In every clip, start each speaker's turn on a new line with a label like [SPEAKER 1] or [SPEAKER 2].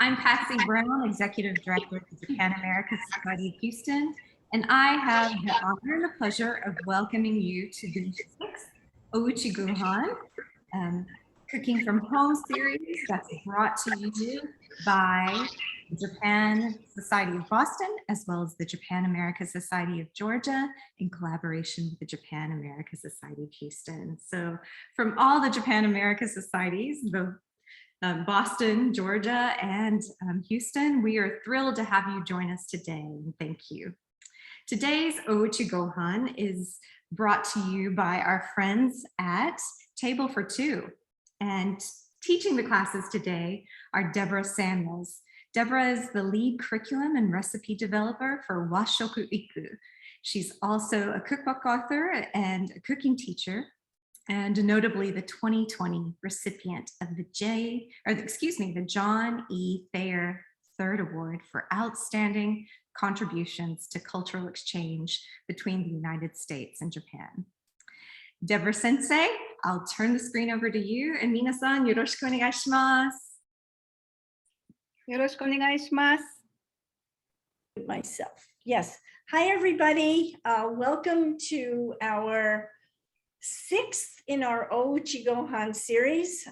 [SPEAKER 1] I'm Patsy Brown, Executive Director of the Japan America Society of Houston, and I have the honor and the pleasure of welcoming you to the 6th Ouchigohan Cooking from Home series that's brought to you by the Japan Society of Boston, as well as the Japan America Society of Georgia, in collaboration with the Japan America Society of Houston. So from all the Japan America Societies, the Boston, Georgia, and Houston, we are thrilled to have you join us today, and thank you. Today's Ouchigohan is brought to you by our friends at Table for Two, and teaching the classes today are Deborah Samuels. Deborah is the lead curriculum and recipe developer for yoshoku. She's also a cookbook author and a cooking teacher, and notably the 2020 recipient of the John E. Thayer Third Award for Outstanding Contributions to Cultural Exchange between the United States and Japan. Deborah Sensei, I'll turn the screen over to you, and minasan yoroshiku onegai shimasu.
[SPEAKER 2] Yoroshiku onegai shimasu. Myself, yes. Hi, everybody. Welcome to our 6th in our Ouchigohan series.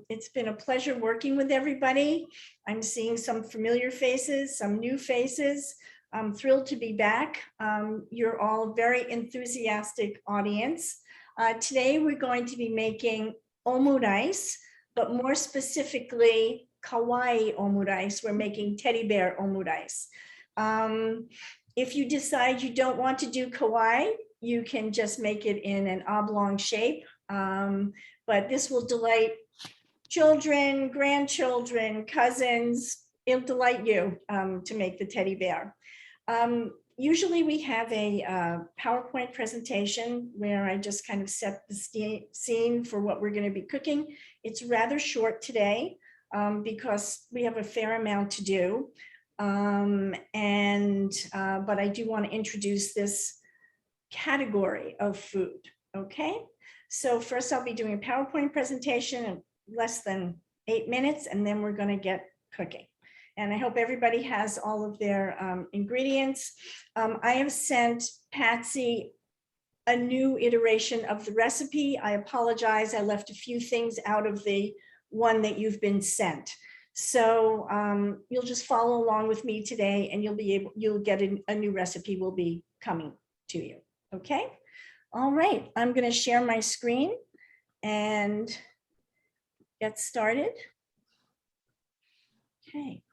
[SPEAKER 2] It's been a pleasure working with everybody. I'm seeing some familiar faces, some new faces. I'm thrilled to be back. You're all a very enthusiastic audience. Today we're going to be making omurice, but more specifically, kawaii omurice. We're making teddy bear omurice. If you decide you don't want to do kawaii, you can just make it in an oblong shape, but this will delight children, grandchildren, cousins. It'll delight you to make the teddy bear. Usually we have a PowerPoint presentation where I just kind of set the scene for what we're going to be cooking. It's rather short today because we have a fair amount to do, but I do want to introduce this category of food. Okay, so first I'll be doing a PowerPoint presentation in less than 8 minutes, and then we're going to get cooking. And I hope everybody has all of their ingredients. I have sent Patsy a new iteration of the recipe. I apologize, I left a few things out of the one that you've been sent. So you'll just follow along with me today, and you'll get a new recipe will be coming to you. Okay, all right, I'm going to share my screen and get started. Okay,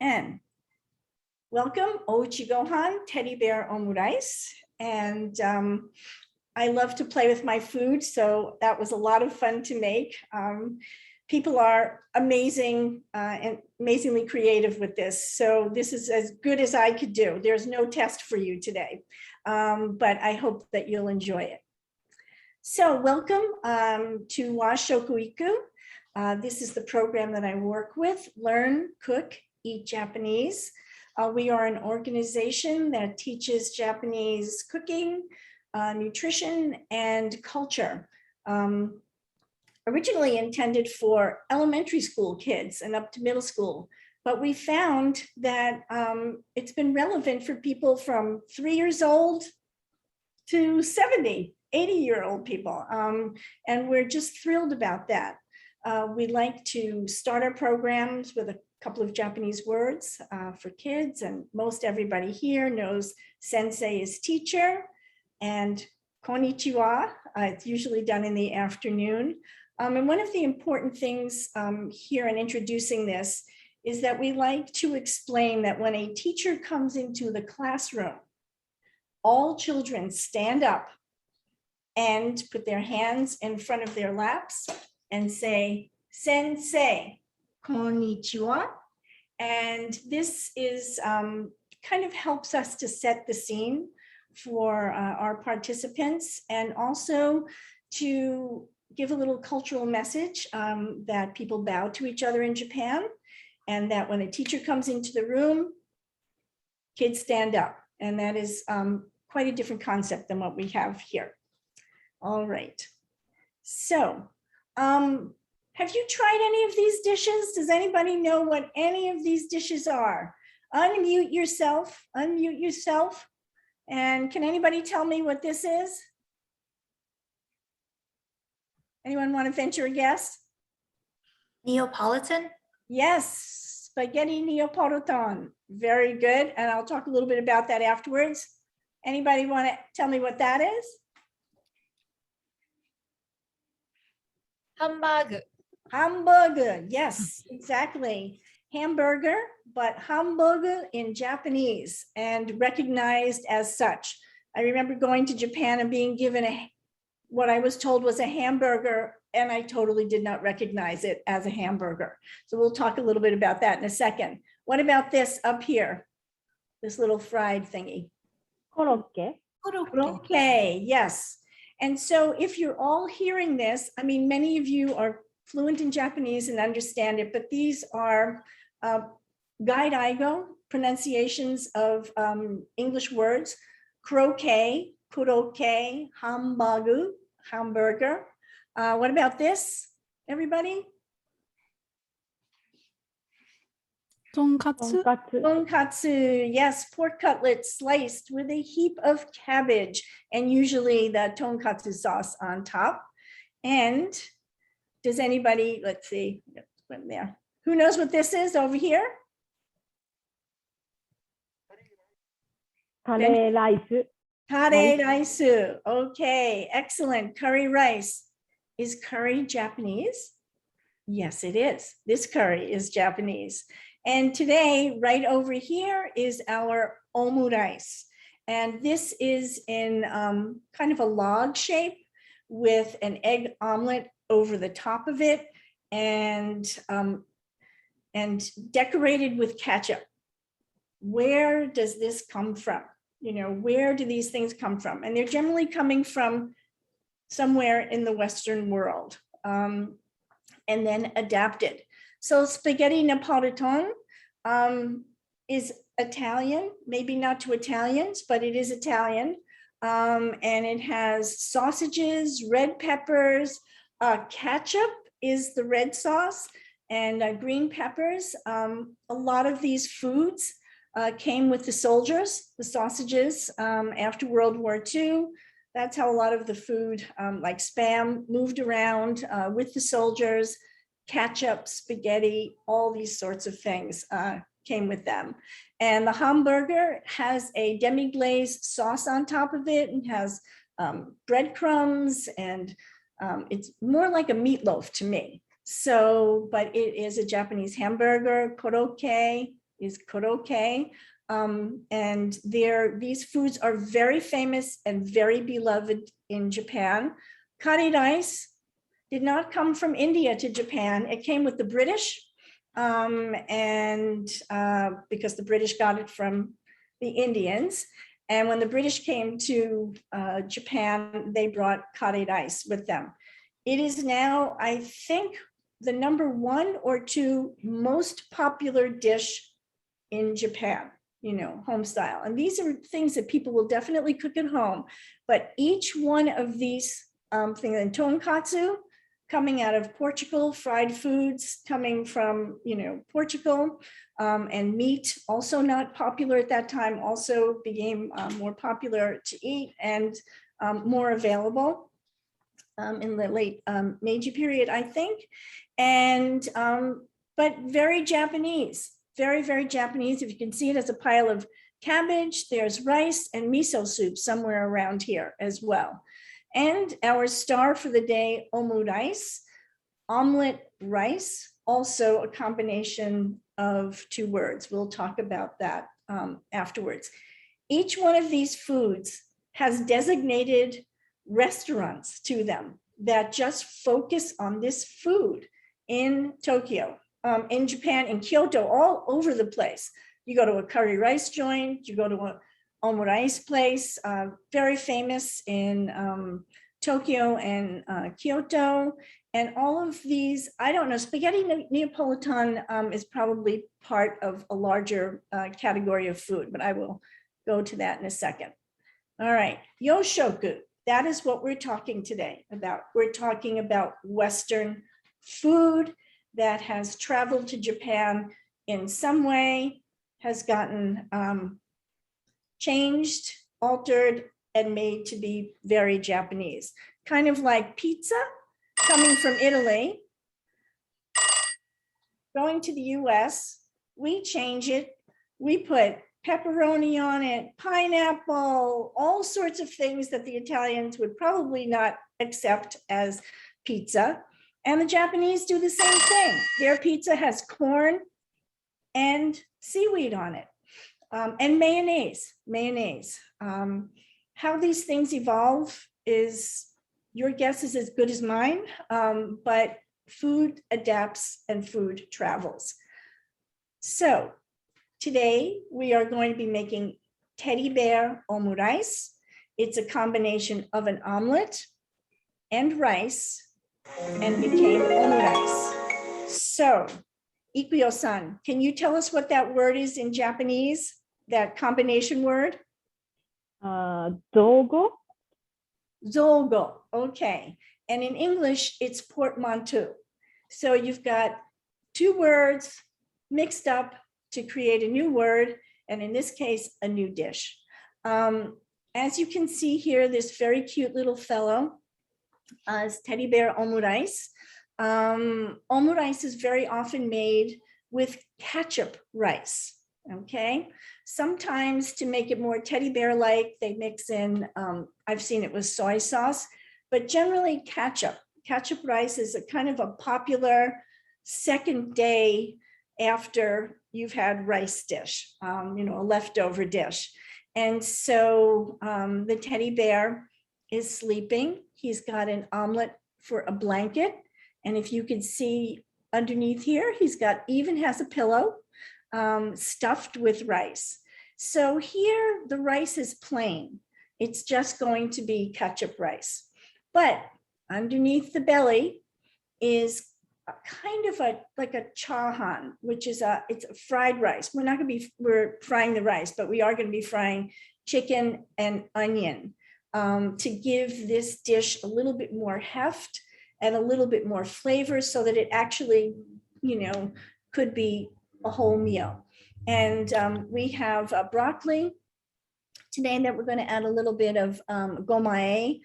[SPEAKER 2] and welcome, Ouchigohan Teddy Bear Omurice. And I love to play with my food, so that was a lot of fun to make. People are amazing and amazingly creative with this. So this is as good as I could do. There's no test for you today, but I hope that you'll enjoy it. So welcome to yoshoku. This is the program that I work with, Learn, Cook, Eat Japanese. We are an organization that teaches Japanese cooking, nutrition, and culture. Originally intended for elementary school kids and up to middle school, but we found that it's been relevant for people from 3 years old to 70, 80-year-old people. And we're just thrilled about that. We like to start our programs with a couple of Japanese words for kids, and most everybody here knows sensei is teacher, and konnichiwa, it's usually done in the afternoon. And one of the important things here in introducing this is that we like to explain that when a teacher comes into the classroom, all children stand up and put their hands in front of their laps and say, sensei, konnichiwa. And this is kind of helps us to set the scene for our participants, and also to give a little cultural message that people bow to each other in Japan, and that when a teacher comes into the room, kids stand up. And that is quite a different concept than what we have here. All right. So Have you tried any of these dishes? Does anybody know what any of these dishes are? Unmute yourself, unmute yourself. And can anybody tell me what this is? Anyone want to venture a guess?
[SPEAKER 3] Neapolitan?
[SPEAKER 2] Yes, spaghetti Neapolitan. Very good. And I'll talk a little bit about that afterwards. Anybody want to tell me what that is?
[SPEAKER 3] Hamburger.
[SPEAKER 2] Hamburger. Yes, exactly. Hamburger, but hamburger in Japanese and recognized as such. I remember going to Japan and being given what I was told was a hamburger, and I totally did not recognize it as a hamburger. So we'll talk a little bit about that in a second. What about this up here? This little fried thingy.
[SPEAKER 4] Korokke.
[SPEAKER 2] Okay, yes. And so if you're all hearing this, I mean, many of you are fluent in Japanese and understand it, but these are gairaigo pronunciations of English words. Croquet, kuroke, hamburger. What about this, everybody?
[SPEAKER 5] Tonkatsu.
[SPEAKER 4] Tonkatsu.
[SPEAKER 2] Tonkatsu, yes, pork cutlets sliced with a heap of cabbage and usually the tonkatsu sauce on top. And does anybody, let's see, there. Who knows what this is over here?
[SPEAKER 4] Tare rice.
[SPEAKER 2] Kare rice. Okay, excellent. Curry rice. Is curry Japanese? Yes, it is. This curry is Japanese. And today, right over here is our omu rice. And this is in kind of a log shape with an egg omelet over the top of it and decorated with ketchup. Where does this come from? You know, where do these things come from? And they're generally coming from somewhere in the Western world and then adapted. So spaghetti Napolitan is Italian, maybe not to Italians, but it is Italian. And it has sausages, red peppers, ketchup is the red sauce, and green peppers. A lot of these foods came with the soldiers, the sausages after World War II. That's how a lot of the food like Spam moved around with the soldiers. Ketchup, spaghetti, all these sorts of things came with them. And the hamburger has a demi-glaze sauce on top of it and has breadcrumbs, and it's more like a meatloaf to me. So, but it is a Japanese hamburger. Korokke is korokke. And these foods are very famous and very beloved in Japan. Curry rice did not come from India to Japan. It came with the British, and because the British got it from the Indians. And when the British came to Japan, they brought curry rice with them. It is now, I think, the #1 or 2 most popular dish in Japan, you know, home style. And these are things that people will definitely cook at home. But each one of these things, and tonkatsu, coming out of Portugal, fried foods coming from, you know, Portugal, and meat, also not popular at that time, also became more popular to eat and more available in the late Meiji period, I think. And, but very Japanese, very, very Japanese. If you can see it as a pile of cabbage, there's rice and miso soup somewhere around here as well. And our star for the day, omu rice, omelet rice, also a combination of 2 words. We'll talk about that afterwards. Each one of these foods has designated restaurants to them that just focus on this food in Tokyo, in Japan, in Kyoto, all over the place. You go to a curry rice joint, you go to a omu rice place, very famous in Tokyo and Kyoto. And all of these, I don't know, spaghetti Neapolitan is probably part of a larger category of food, but I will go to that in a second. All right, yoshoku, that is what we're talking today about. We're talking about Western food that has traveled to Japan in some way, has gotten changed, altered, and made to be very Japanese. Kind of like pizza coming from Italy, going to the US, we change it, we put pepperoni on it, pineapple, all sorts of things that the Italians would probably not accept as pizza. And the Japanese do the same thing. Their pizza has corn and seaweed on it, and mayonnaise. How these things evolve is, your guess is as good as mine, but food adapts and food travels. So today we are going to be making teddy bear omurice. It's a combination of an omelet and rice and became omurice. So Ikuyo-san, can you tell us what that word is in Japanese, that combination word?
[SPEAKER 4] Zogo.
[SPEAKER 2] Zogo, okay. And in English, it's portmanteau. So you've got two words mixed up to create a new word, and in this case, a new dish. As you can see here, this very cute little fellow is teddy bear omurice. Omurice is very often made with ketchup rice, okay? Sometimes to make it more teddy bear-like, they mix in, I've seen it with soy sauce, but generally ketchup. Ketchup rice is a kind of a popular second day after you've had rice dish, a leftover dish. And so the teddy bear is sleeping. He's got an omelet for a blanket. And if you can see underneath here, even has a pillow stuffed with rice. So here the rice is plain. It's just going to be ketchup rice. But underneath the belly is a kind of like a chahan, which is it's a fried rice. We're frying the rice, but we are going to be frying chicken and onion to give this dish a little bit more heft and a little bit more flavor, so that it actually, could be a whole meal. And we have broccoli today that we're going to add a little bit of gomae,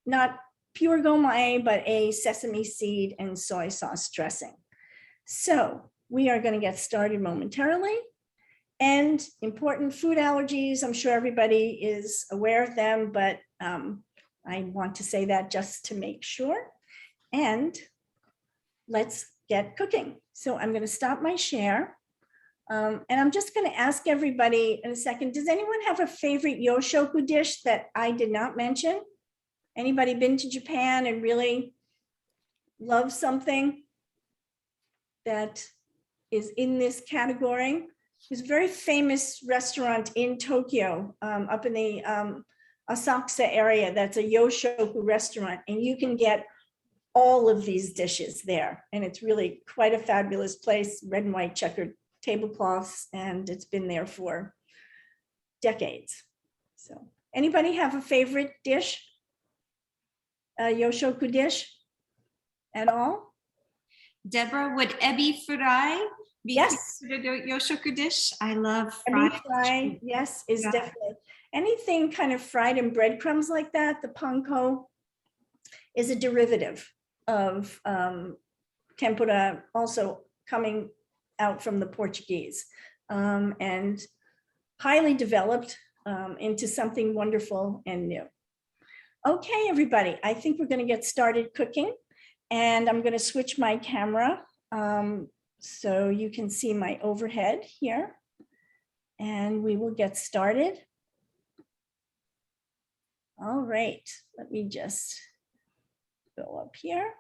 [SPEAKER 2] not pure gomae, but a sesame seed and soy sauce dressing. So we are going to get started momentarily. And important food allergies, I'm sure everybody is aware of them, but I want to say that just to make sure. And let's get cooking. So I'm going to stop my share. And I'm just going to ask everybody in a second, does anyone have a favorite yoshoku dish that I did not mention? Anybody been to Japan and really love something that is in this category? There's a very famous restaurant in Tokyo, up in the Asakusa area, that's a yoshoku restaurant, and you can get all of these dishes there. And it's really quite a fabulous place, red and white checkered tablecloths, and it's been there for decades. So anybody have a favorite dish? A yoshoku dish at all?
[SPEAKER 1] Deborah, would ebi fry be
[SPEAKER 2] Yes.
[SPEAKER 1] considered a yoshoku dish? I love
[SPEAKER 2] Ebi
[SPEAKER 1] fried.
[SPEAKER 2] fry, yes, is
[SPEAKER 1] Yeah.
[SPEAKER 2] definitely. Anything kind of fried in breadcrumbs like that, the panko is a derivative of tempura, also coming out from the Portuguese, and highly developed into something wonderful and new. Okay, everybody, I think we're going to get started cooking, and I'm going to switch my camera so you can see my overhead here, and we will get started. All right, let me just go up here.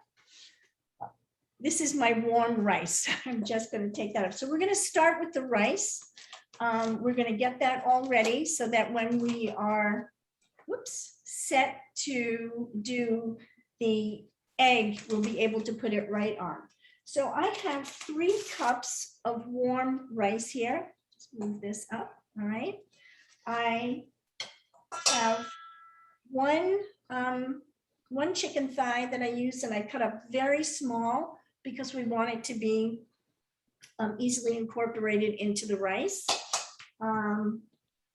[SPEAKER 2] This is my warm rice. I'm just going to take that up. So we're going to start with the rice. We're going to get that all ready so that when we are, set to do the egg, we'll be able to put it right on. So I have 3 cups of warm rice here. Let's move this up. All right. I have 1 one chicken thigh that I used, and I cut up very small because we want it to be easily incorporated into the rice. A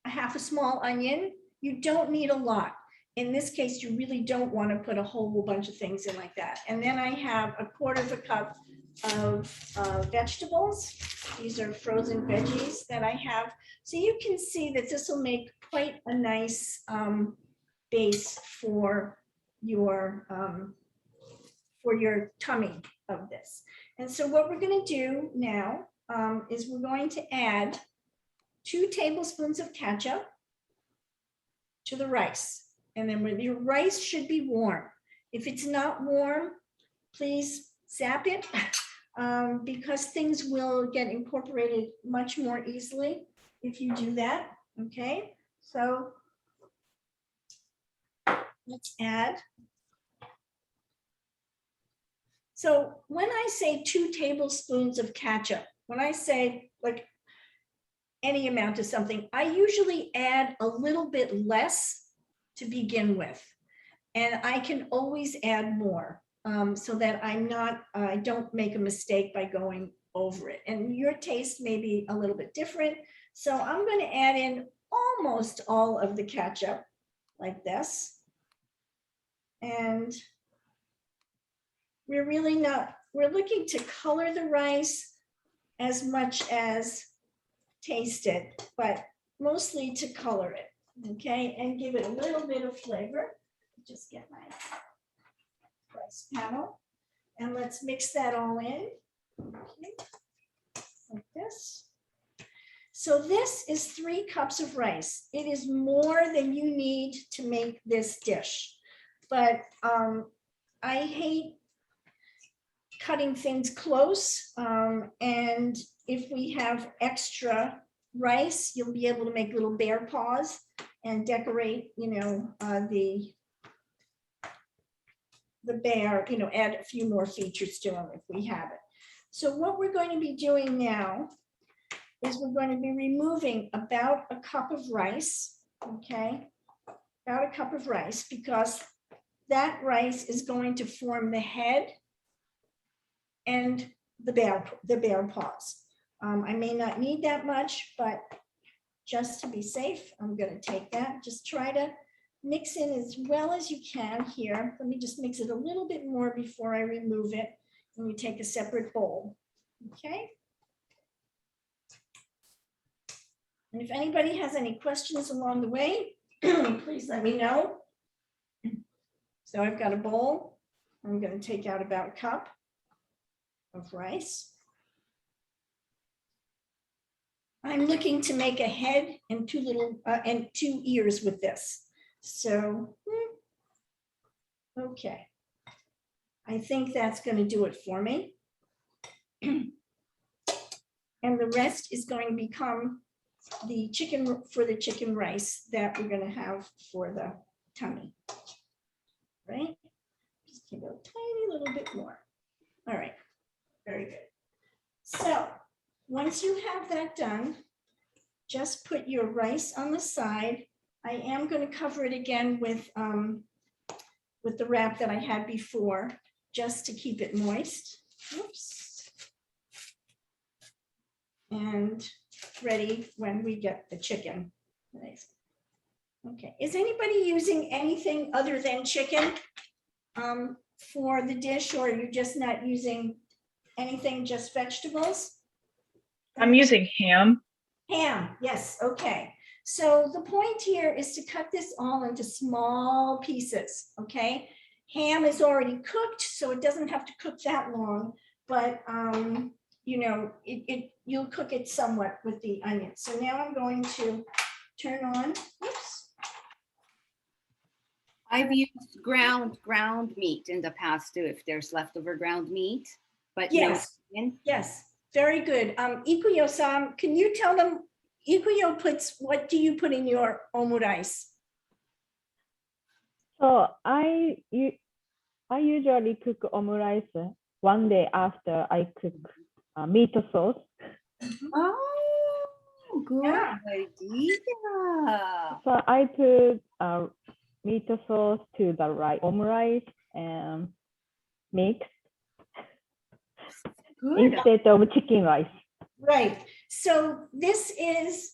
[SPEAKER 2] half a small onion. You don't need a lot. In this case, you really don't want to put a whole bunch of things in like that. And then I have a quarter of a cup of vegetables. These are frozen veggies that I have. So you can see that this will make quite a nice base for your tummy of this. And so what we're going to do now is we're going to add 2 tablespoons of ketchup to the rice. And then your rice should be warm. If it's not warm, please zap it because things will get incorporated much more easily if you do that. Okay, so let's add. So when I say 2 tablespoons of ketchup, when I say like any amount of something, I usually add a little bit less to begin with, and I can always add more so that I don't make a mistake by going over it. And your taste may be a little bit different. So I'm going to add in almost all of the ketchup like this. And we're looking to color the rice as much as taste it, but mostly to color it. Okay, and give it a little bit of flavor. Just get my rice panel and let's mix that all in. Okay, like this. So this is 3 cups of rice. It is more than you need to make this dish, but I hate cutting things close, and if we have extra rice, you'll be able to make little bear paws and decorate, the bear, add a few more features to them if we have it. So what we're going to be doing now is we're going to be removing about a cup of rice, okay? About a cup of rice, because that rice is going to form the head and the bear paws. I may not need that much, but just to be safe, I'm going to take that. Just try to mix in as well as you can here. Let me just mix it a little bit more before I remove it. And we take a separate bowl. Okay. And if anybody has any questions along the way, please let me know. So I've got a bowl. I'm going to take out about a cup of rice. I'm looking to make a head and 2 ears with this. So, okay. I think that's going to do it for me. And the rest is going to become the chicken rice that we're going to have for the tummy. Right? Just give it a tiny little bit more. All right. Very good. So, once you have that done, just put your rice on the side. I am going to cover it again with the wrap that I had before, just to keep it moist. Oops. And ready when we get the chicken. Nice. Okay. Is anybody using anything other than chicken for the dish, or are you just not using anything, just vegetables?
[SPEAKER 3] I'm using ham.
[SPEAKER 2] Ham, yes, okay. So the point here is to cut this all into small pieces, okay? Ham is already cooked, so it doesn't have to cook that long, but you'll cook it somewhat with the onions. So now I'm going to turn on, oops.
[SPEAKER 5] I've used ground meat in the past too, if there's leftover ground meat, but
[SPEAKER 2] yes,
[SPEAKER 5] no chicken.
[SPEAKER 2] Yes, very good. Ikuyo-san, can you tell them, Ikuyo what do you put in your omurice?
[SPEAKER 4] So I usually cook omurice one day after I cook meat sauce.
[SPEAKER 5] Oh, good
[SPEAKER 2] Yeah.
[SPEAKER 5] idea.
[SPEAKER 4] So I put meat sauce to the rice, omurice, and mix
[SPEAKER 5] Good.
[SPEAKER 4] instead of chicken rice.
[SPEAKER 2] Right. So this is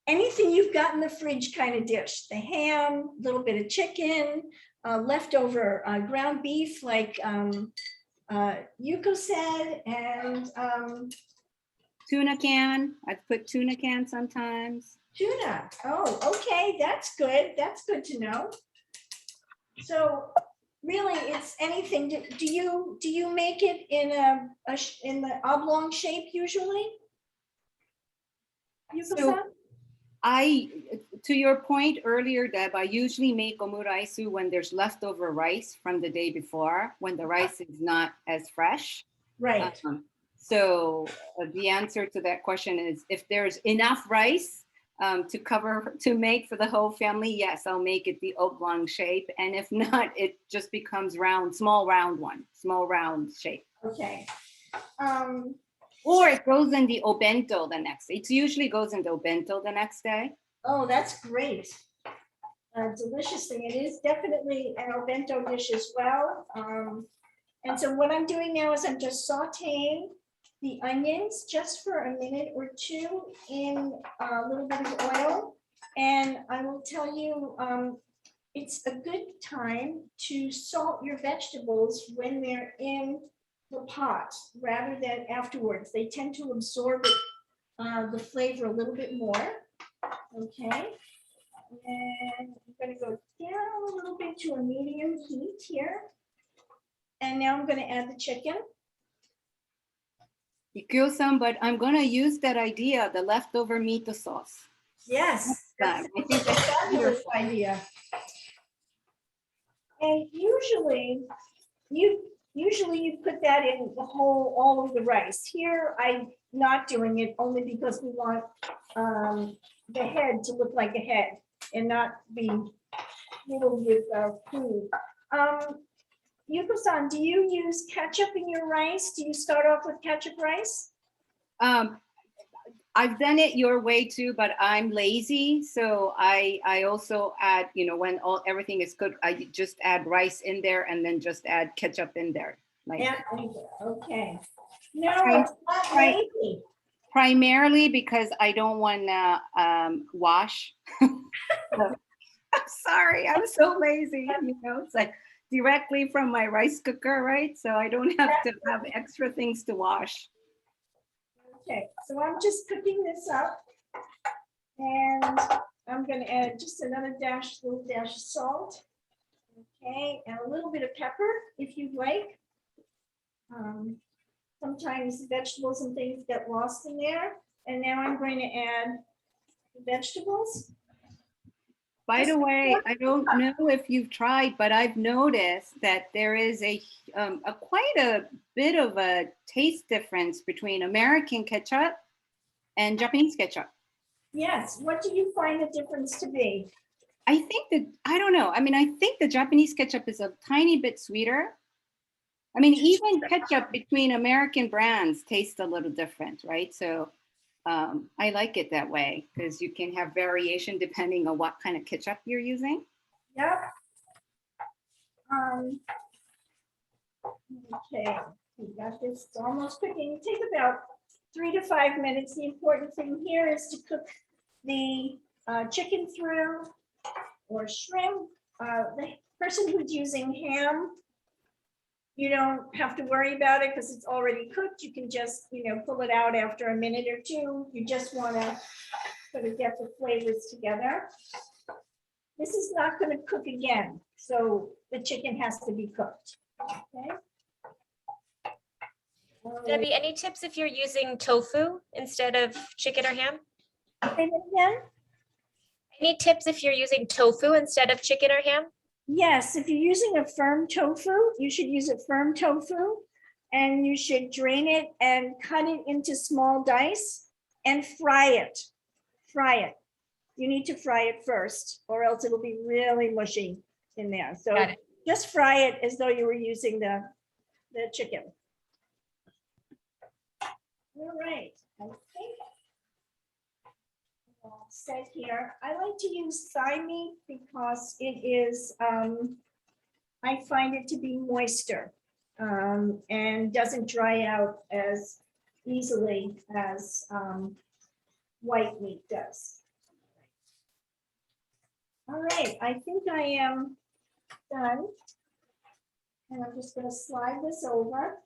[SPEAKER 2] anything you've got in the fridge kind of dish. The ham, a little bit of chicken, leftover ground beef, like Yuko said, and
[SPEAKER 5] Tuna can. I put tuna can sometimes.
[SPEAKER 2] tuna. Oh, okay, that's good. That's good to know. So really, it's anything. Do you make it in in the oblong shape usually? Yuko-san?
[SPEAKER 5] To your point earlier, Deb, I usually make omuraisu when there's leftover rice from the day before, when the rice is not as fresh.
[SPEAKER 2] Right.
[SPEAKER 5] So the answer to that question is, if there's enough rice to make for the whole family, yes, I'll make it the oblong shape. And if not, it just becomes small round shape.
[SPEAKER 2] Okay.
[SPEAKER 5] Or it goes in the obento the next day. It usually goes in the obento the next day.
[SPEAKER 2] Oh, that's great. Delicious thing. It is definitely an obento dish as well. And so what I'm doing now is I'm just sauteing the onions just for a minute or two in a little bit of oil. And I will tell you, it's a good time to salt your vegetables when they're in the pot rather than afterwards. They tend to absorb it, the flavor a little bit more. Okay. And I'm going to go down a little bit to a medium heat here. And now I'm going to add the chicken.
[SPEAKER 5] Ikyo-san, but I'm going to use that idea, the leftover miso sauce.
[SPEAKER 2] Yes, that's
[SPEAKER 5] I think
[SPEAKER 2] a
[SPEAKER 5] that's
[SPEAKER 2] fabulous idea. And usually you put that in all of the rice. Here, I'm not doing it only because we want the head to look like a head and not be filled with food. Yuko-san, do you use ketchup in your rice? Do you start off with ketchup rice?
[SPEAKER 5] I've done it your way too, but I'm lazy. So I also add, when everything is cooked, I just add rice in there and then just add ketchup in there.
[SPEAKER 2] Yeah, okay. No, it's not lazy.
[SPEAKER 5] Primarily because I don't want to wash. So, I'm sorry, I'm so lazy. It's like directly from my rice cooker, right? So I don't have to have extra things to wash.
[SPEAKER 2] Okay, so I'm just cooking this up, and I'm going to add just another little dash of salt. Okay, and a little bit of pepper if you'd like. Sometimes vegetables and things get lost in there. And now I'm going to add the vegetables.
[SPEAKER 5] By the way, I don't know if you've tried, but I've noticed that there is quite a bit of a taste difference between American ketchup and Japanese ketchup.
[SPEAKER 2] Yes. What do you find the difference to be?
[SPEAKER 5] I don't know. I mean, I think the Japanese ketchup is a tiny bit sweeter. I mean, even ketchup between American brands tastes a little different, right? So I like it that way because you can have variation depending on what kind of ketchup you're using.
[SPEAKER 2] Yep. Okay, we got this. It's almost cooking. Take about 3 to 5 minutes. The important thing here is to cook the chicken through or shrimp. The person who's using ham, you don't have to worry about it because it's already cooked. You can just, pull it out after a minute or two. You just want to sort of get the flavors together. This is not going to cook again, so the chicken has to be cooked. Okay.
[SPEAKER 6] Debbie, any tips if you're using tofu instead of chicken or ham?
[SPEAKER 2] Say that again?
[SPEAKER 6] Any tips if you're using tofu instead of chicken or ham?
[SPEAKER 2] Yes, if you're using a firm tofu, you should use a firm tofu, and you should drain it and cut it into small dice and fry it. Fry it. You need to fry it first, or else it'll be really mushy in there. So just fry it as though you were using the chicken. All right. I think said here, I like to use thigh meat because it is, I find it to be moister and doesn't dry out as easily as white meat does. All right, I think I am done. And I'm just going to slide this over.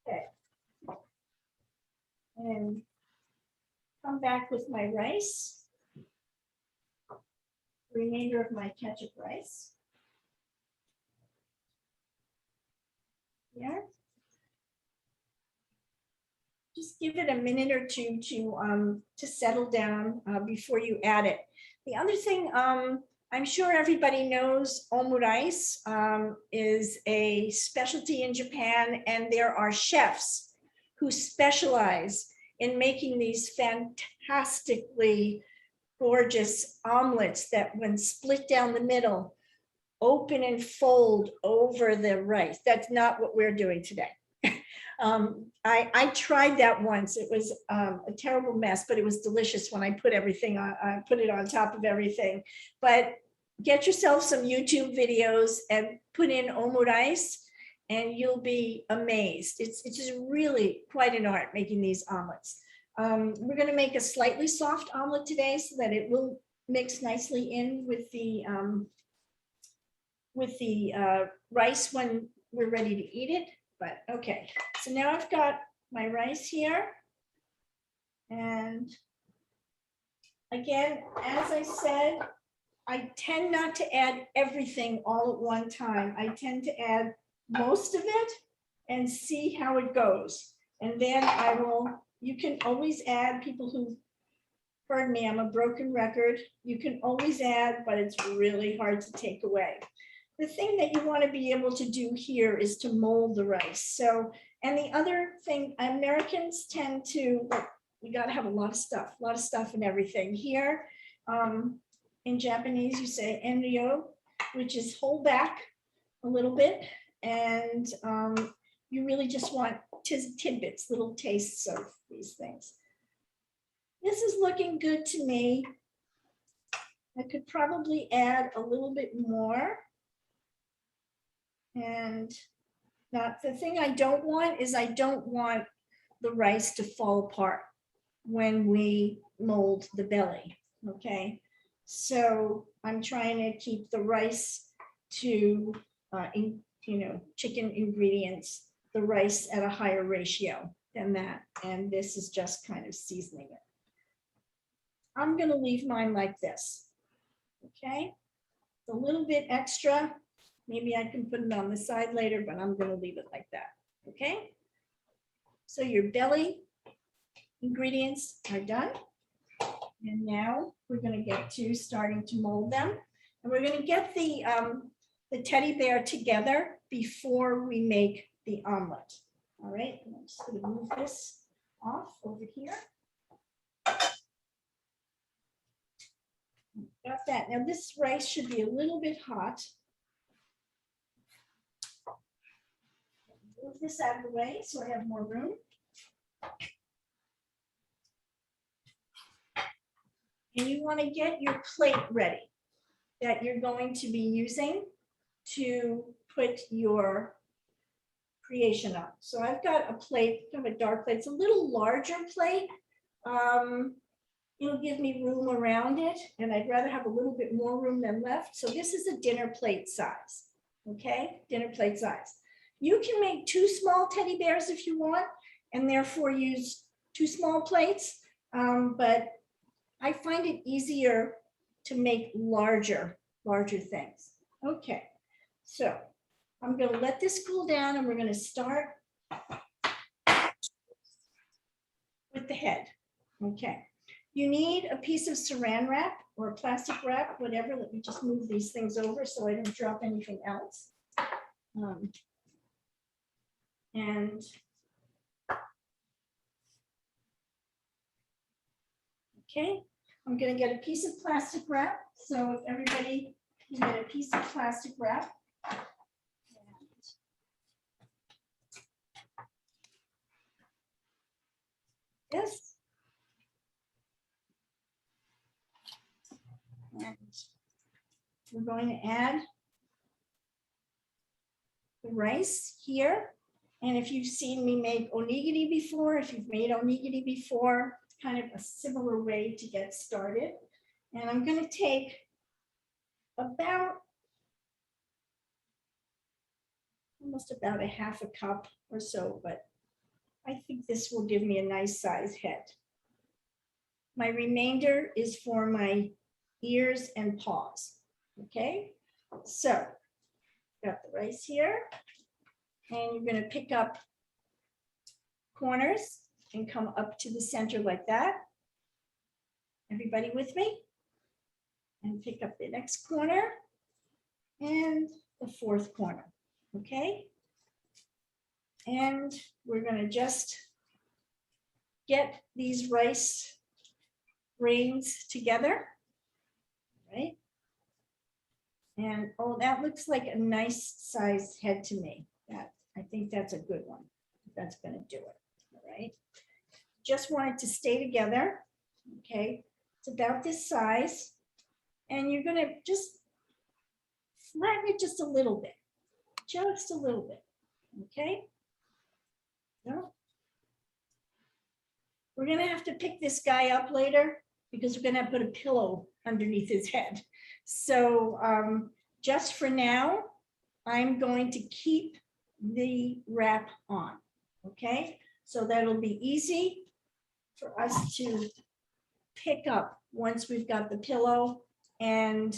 [SPEAKER 2] Okay. And come back with my rice. Remainder of my ketchup rice. Here. Just give it a minute or two to settle down before you add it. The other thing, I'm sure everybody knows omurice is a specialty in Japan, and there are chefs who specialize in making these fantastically gorgeous omelets that, when split down the middle, open and fold over the rice. That's not what we're doing today. I tried that once. It was a terrible mess, but it was delicious when I put everything on. I put it on top of everything. But get yourself some YouTube videos and put in omurice, and you'll be amazed. It's just really quite an art making these omelets. We're going to make a slightly soft omelet today so that it will mix nicely in with the rice when we're ready to eat it. But okay, so now I've got my rice here. And again, as I said, I tend not to add everything all at one time. I tend to add most of it and see how it goes. And then I will, you can always add, people who heard me, I'm a broken record. You can always add, but it's really hard to take away. The thing that you want to be able to do here is to mold the rice. So, and the other thing, Americans tend to, you got to have a lot of stuff and everything. Here, in Japanese, you say enryo, which is hold back a little bit. And you really just want tidbits, little tastes of these things. This is looking good to me. I could probably add a little bit more. And now the thing I don't want is I don't want the rice to fall apart when we mold the belly, okay? So I'm trying to keep the rice to, chicken ingredients, the rice at a higher ratio than that. And this is just kind of seasoning it. I'm gonna leave mine like this, okay? A little bit extra. Maybe I can put it on the side later, but I'm going to leave it like that. Okay. So your belly ingredients are done. And now we're going to get to starting to mold them. And we're going to get the teddy bear together before we make the omelet. All right. I'm just going to move this off over here. Got that. Now this rice should be a little bit hot. Move this out of the way so I have more room. And you want to get your plate ready that you're going to be using to put your creation on. So I've got a plate, kind of a dark plate. It's a little larger plate. It'll give me room around it, and I'd rather have a little bit more room than left. So this is a dinner plate size, okay? Dinner plate size. You can make 2 small teddy bears if you want, and therefore use 2 small plates, but I find it easier to make larger things. Okay, so I'm gonna let this cool down and we're gonna start with the head, okay? You need a piece of saran wrap or a plastic wrap, whatever. Let me just move these things over so I don't drop anything else. And okay, I'm going to get a piece of plastic wrap. So if everybody can get a piece of plastic wrap. Yes. we're going to add the rice here. And if you've seen me make onigiri before, if you've made onigiri before, it's kind of a similar way to get started. And I'm going to take about almost about a half a cup or so, but I think this will give me a nice size head. My remainder is for my ears and paws. Okay, so got the rice here, and you're going to pick up corners and come up to the center like that. Everybody with me? And pick up the next corner and the fourth corner. Okay, and we're going to just get these rice grains together, right? And oh, that looks like a nice size head to me. I think that's a good one. That's going to do it. All right. Just want it to stay together. Okay. It's about this size. And you're going to just flatten it just a little bit. Just a little bit. Okay. No. We're going to have to pick this guy up later because we're going to have to put a pillow underneath his head. So just for now, I'm going to keep the wrap on, okay? So that'll be easy for us to pick up once we've got the pillow, and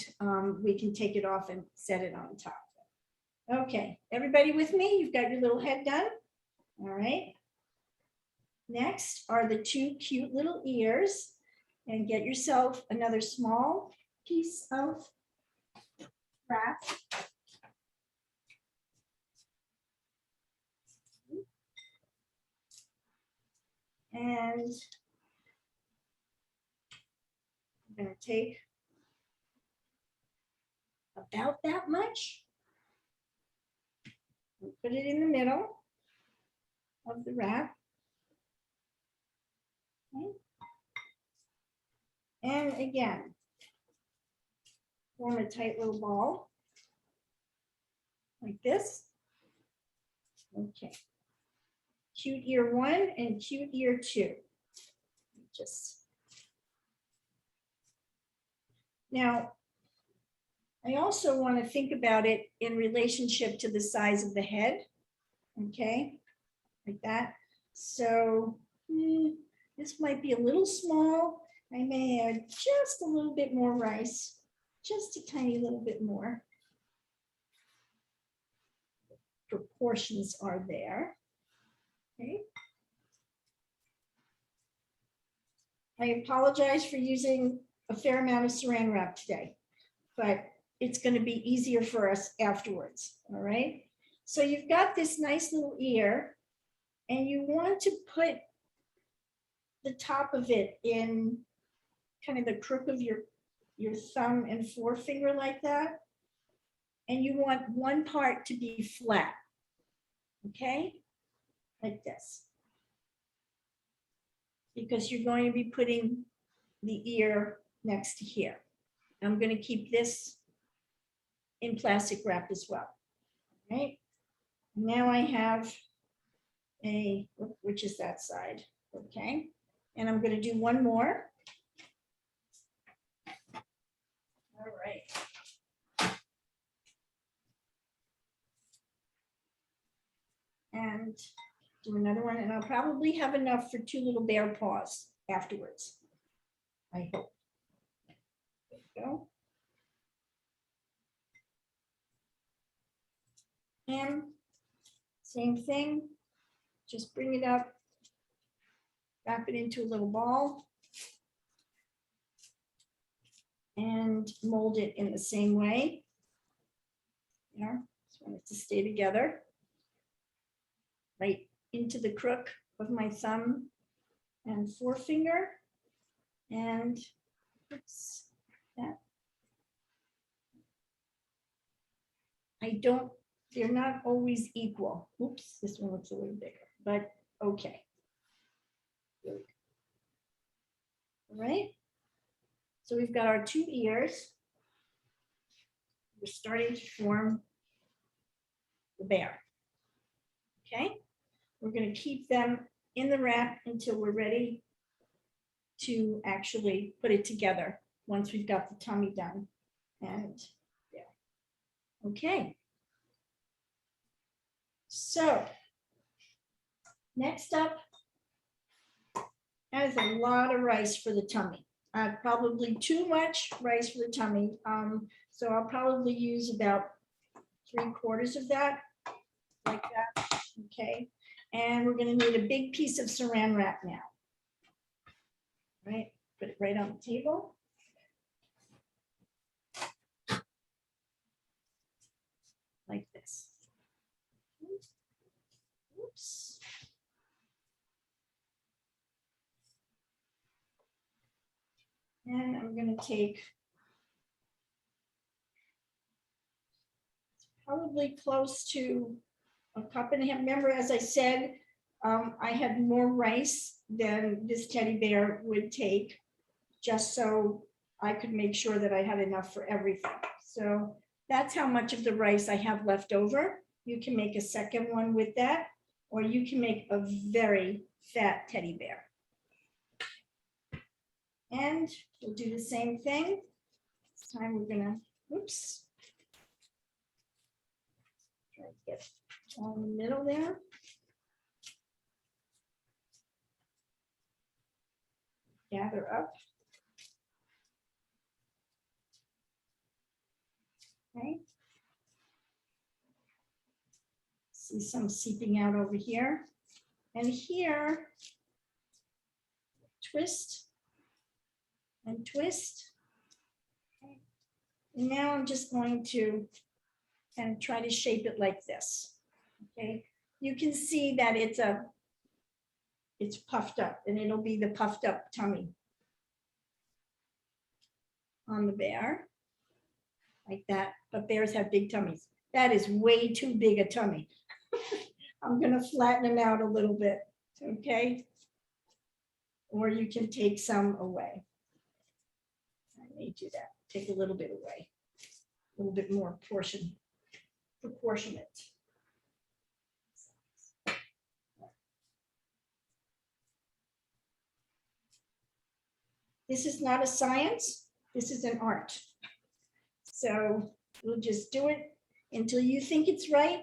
[SPEAKER 2] we can take it off and set it on top. Okay, everybody with me? You've got your little head done? All right. Next are the two cute little ears, and get yourself another small piece of wrap. And I'm going to take about that much and put it in the middle of the wrap. Okay. And again, form a tight little ball like this. Okay. Cute ear 1 and cute ear 2. Just now, I also want to think about it in relationship to the size of the head. Okay, like that. So this might be a little small. I may add just a little bit more rice, just a tiny little bit more. Proportions are there. Okay. I apologize for using a fair amount of saran wrap today, but it's going to be easier for us afterwards. All right. So you've got this nice little ear, and you want to put the top of it in kind of the crook of your thumb and forefinger like that. And you want one part to be flat. Okay, like this. Because you're going to be putting the ear next to here. I'm going to keep this in plastic wrap as well. Right. Now I have which is that side. Okay. And I'm going to do one more. All right. And do another one, and I'll probably have enough for 2 little bear paws afterwards. I hope. There you go. And same thing, just bring it up, wrap it into a little ball, and mold it in the same way. Yeah, just want it to stay together. Right into the crook of my thumb and forefinger. And oops, that. They're not always equal. Oops, this one looks a little bigger, but okay. Here we go. All right. So we've got our 2 ears. we're starting to form the bear. Okay, we're going to keep them in the wrap until we're ready to actually put it together once we've got the tummy done. And yeah, okay. So next up, that is a lot of rice for the tummy. Probably too much rice for the tummy. So I'll probably use about 3/4 of that, like that, okay? And we're gonna need a big piece of saran wrap now. Right, put it right on the table. Like this. Oops. And I'm going to take probably close to a cup and a half. Remember, as I said, I had more rice than this teddy bear would take, just so I could make sure that I had enough for everything. So that's how much of the rice I have left over. You can make a second one with that, or you can make a very fat teddy bear. And we'll do the same thing. This time we're gonna, oops. Try to get on the middle there. Gather up. Okay. See some seeping out over here. And here, twist and twist. Okay. And now I'm just going to kind of try to shape it like this. Okay. You can see that it's puffed up, and it'll be the puffed up tummy on the bear, like that. But bears have big tummies. That is way too big a tummy. I'm going to flatten them out a little bit, okay? Or you can take some away. I may do that. Take a little bit away, a little bit more proportionate. This is not a science. This is an art. So we'll just do it until you think it's right.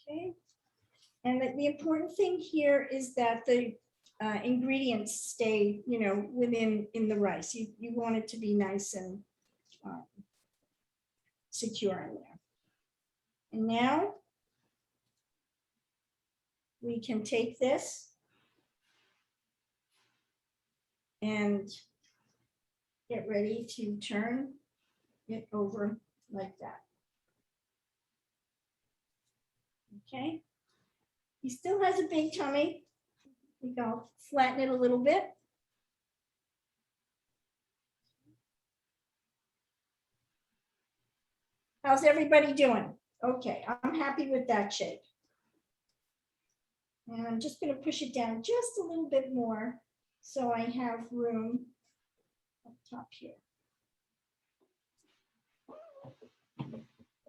[SPEAKER 2] Okay. And the important thing here is that the ingredients stay, within the rice. You want it to be nice and secure in there. And now we can take this and get ready to turn it over like that. Okay. He still has a big tummy. We go flatten it a little bit. How's everybody doing? Okay, I'm happy with that shape. And I'm just going to push it down just a little bit more so I have room up top here.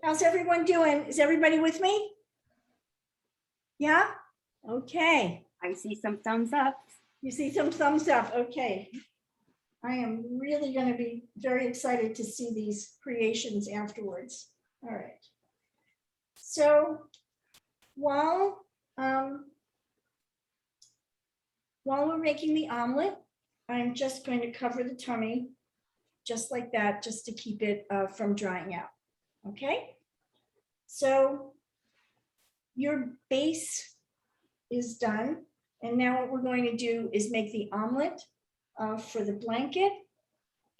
[SPEAKER 2] How's everyone doing? Is everybody with me? Yeah? Okay.
[SPEAKER 5] I see some thumbs up.
[SPEAKER 2] You see some thumbs up. Okay. I am really going to be very excited to see these creations afterwards. All right. So while we're making the omelet, I'm just going to cover the tummy just like that, just to keep it from drying out. Okay. So your base is done. And now what we're going to do is make the omelet for the blanket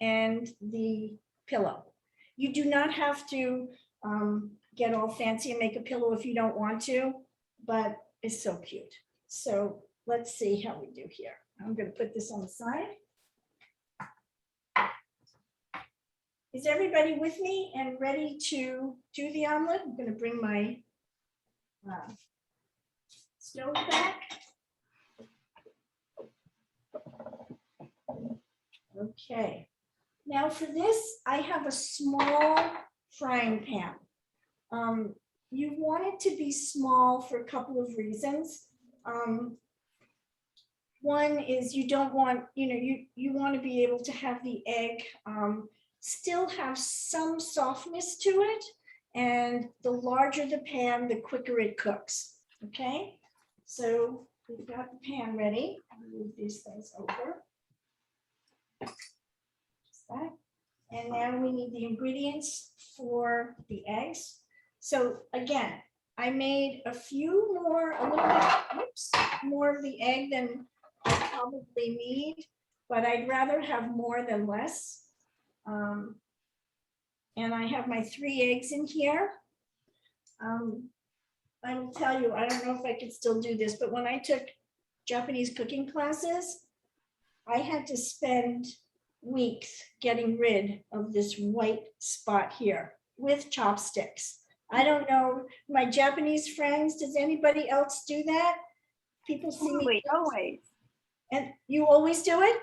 [SPEAKER 2] and the pillow. You do not have to get all fancy and make a pillow if you don't want to, but it's so cute. So let's see how we do here. I'm going to put this on the side. Is everybody with me and ready to do the omelet? I'm going to bring my stove back. Okay. Now for this, I have a small frying pan. You want it to be small for a couple of reasons. One is you don't want, you want to be able to have the egg still have some softness to it. And the larger the pan, the quicker it cooks. Okay, so we've got the pan ready. I'll move these things over. Just that. And now we need the ingredients for the eggs. So again, I made a few more, a little bit, more of the egg than I probably need, but I'd rather have more than less. And I have my 3 eggs in here. I will tell you, I don't know if I could still do this, but when I took Japanese cooking classes, I had to spend weeks getting rid of this white spot here with chopsticks. I don't know, my Japanese friends, does anybody else do that? People see me.
[SPEAKER 5] Always.
[SPEAKER 2] And you always do it?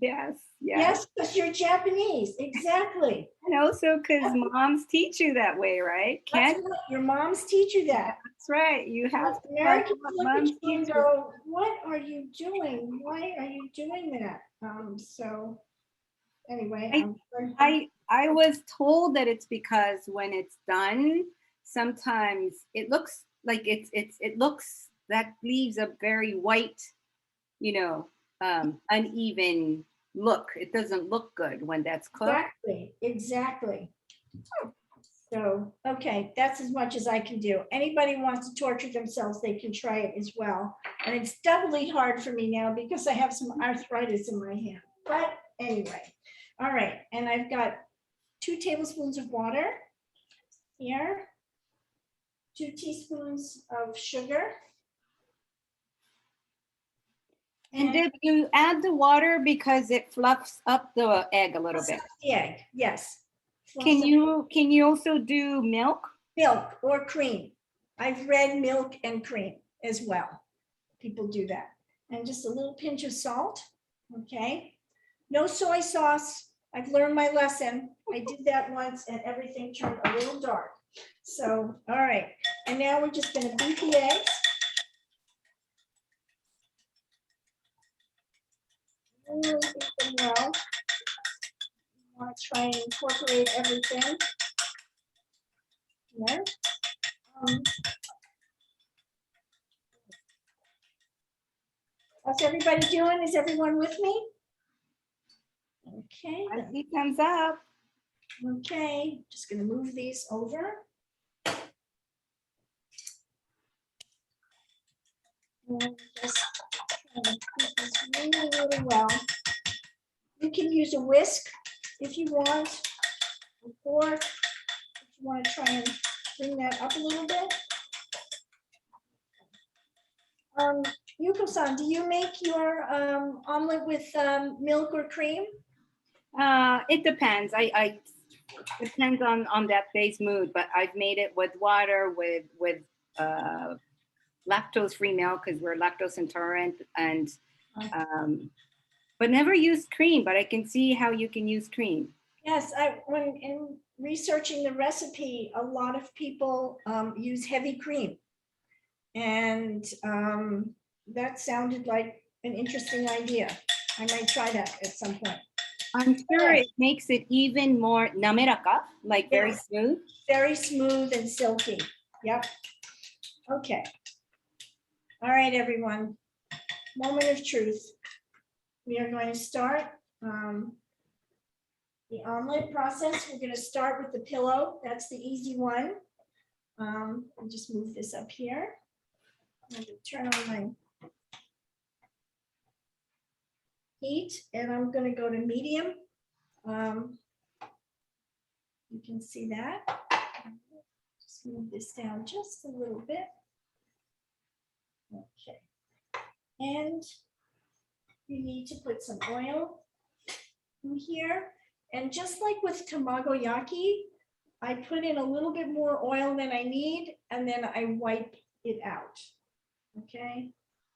[SPEAKER 5] Yes.
[SPEAKER 2] Yes, because you're Japanese, exactly.
[SPEAKER 5] And also because moms teach you that way, right?
[SPEAKER 2] That's right. Your moms teach you that.
[SPEAKER 5] That's right. You have to
[SPEAKER 2] Americans
[SPEAKER 5] what
[SPEAKER 2] look at
[SPEAKER 5] moms
[SPEAKER 2] you and
[SPEAKER 5] teach you.
[SPEAKER 2] go, what are you doing? Why are you doing that? So anyway,
[SPEAKER 5] I was told that it's because when it's done, sometimes it looks like it looks, that leaves a very white, uneven look. It doesn't look good when that's cooked.
[SPEAKER 2] Exactly. So, okay, that's as much as I can do. Anybody wants to torture themselves, they can try it as well. And it's doubly hard for me now because I have some arthritis in my hand. But anyway, all right. And I've got 2 tablespoons of water here, 2 teaspoons of sugar.
[SPEAKER 5] And did you add the water because it fluffs up the egg a little bit?
[SPEAKER 2] The egg, yes.
[SPEAKER 5] Can you also do milk?
[SPEAKER 2] Milk or cream. I've read milk and cream as well. People do that. And just a little pinch of salt, okay? No soy sauce. I've learned my lesson. I did that once and everything turned a little dark. So, all right. And now we're just gonna beat the eggs. Really beat them well. I want to try and incorporate everything here. How's everybody doing? Is everyone with me? Okay.
[SPEAKER 5] I see thumbs up.
[SPEAKER 2] Okay, just going to move these over. And just try and beat this really, really well. You can use a whisk if you want, a fork if you want to try and bring that up a little bit. Yuko-san, do you make your omelet with milk or cream?
[SPEAKER 5] It depends. I depends on that day's mood, but I've made it with water, with lactose-free milk because we're lactose intolerant, and but never used cream. But I can see how you can use cream.
[SPEAKER 2] Yes, when in researching the recipe, a lot of people use heavy cream, and that sounded like an interesting idea. I might try that at some point.
[SPEAKER 5] I'm sure it makes it even more nameraka, like very smooth.
[SPEAKER 2] Very smooth and silky. Yep. Okay. All right, everyone. Moment of truth. We are going to start the omelet process. We're going to start with the pillow. That's the easy one. I'll just move this up here. I'm going to turn on my heat, and I'm going to go to medium. You can see that. Just move this down just a little bit. Okay. And you need to put some oil in here. And just like with tamagoyaki, I put in a little bit more oil than I need, and then I wipe it out. Okay,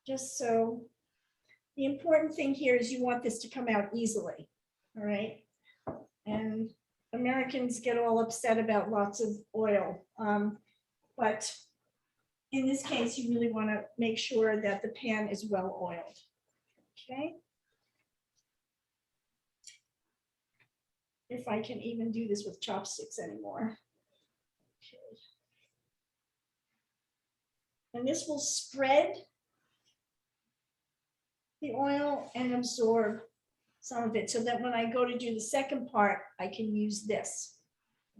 [SPEAKER 2] just so. The important thing here is you want this to come out easily. All right. And Americans get all upset about lots of oil. But in this case, you really want to make sure that the pan is well oiled. Okay. If I can even do this with chopsticks anymore. Okay. And this will spread the oil and absorb some of it so that when I go to do the second part, I can use this.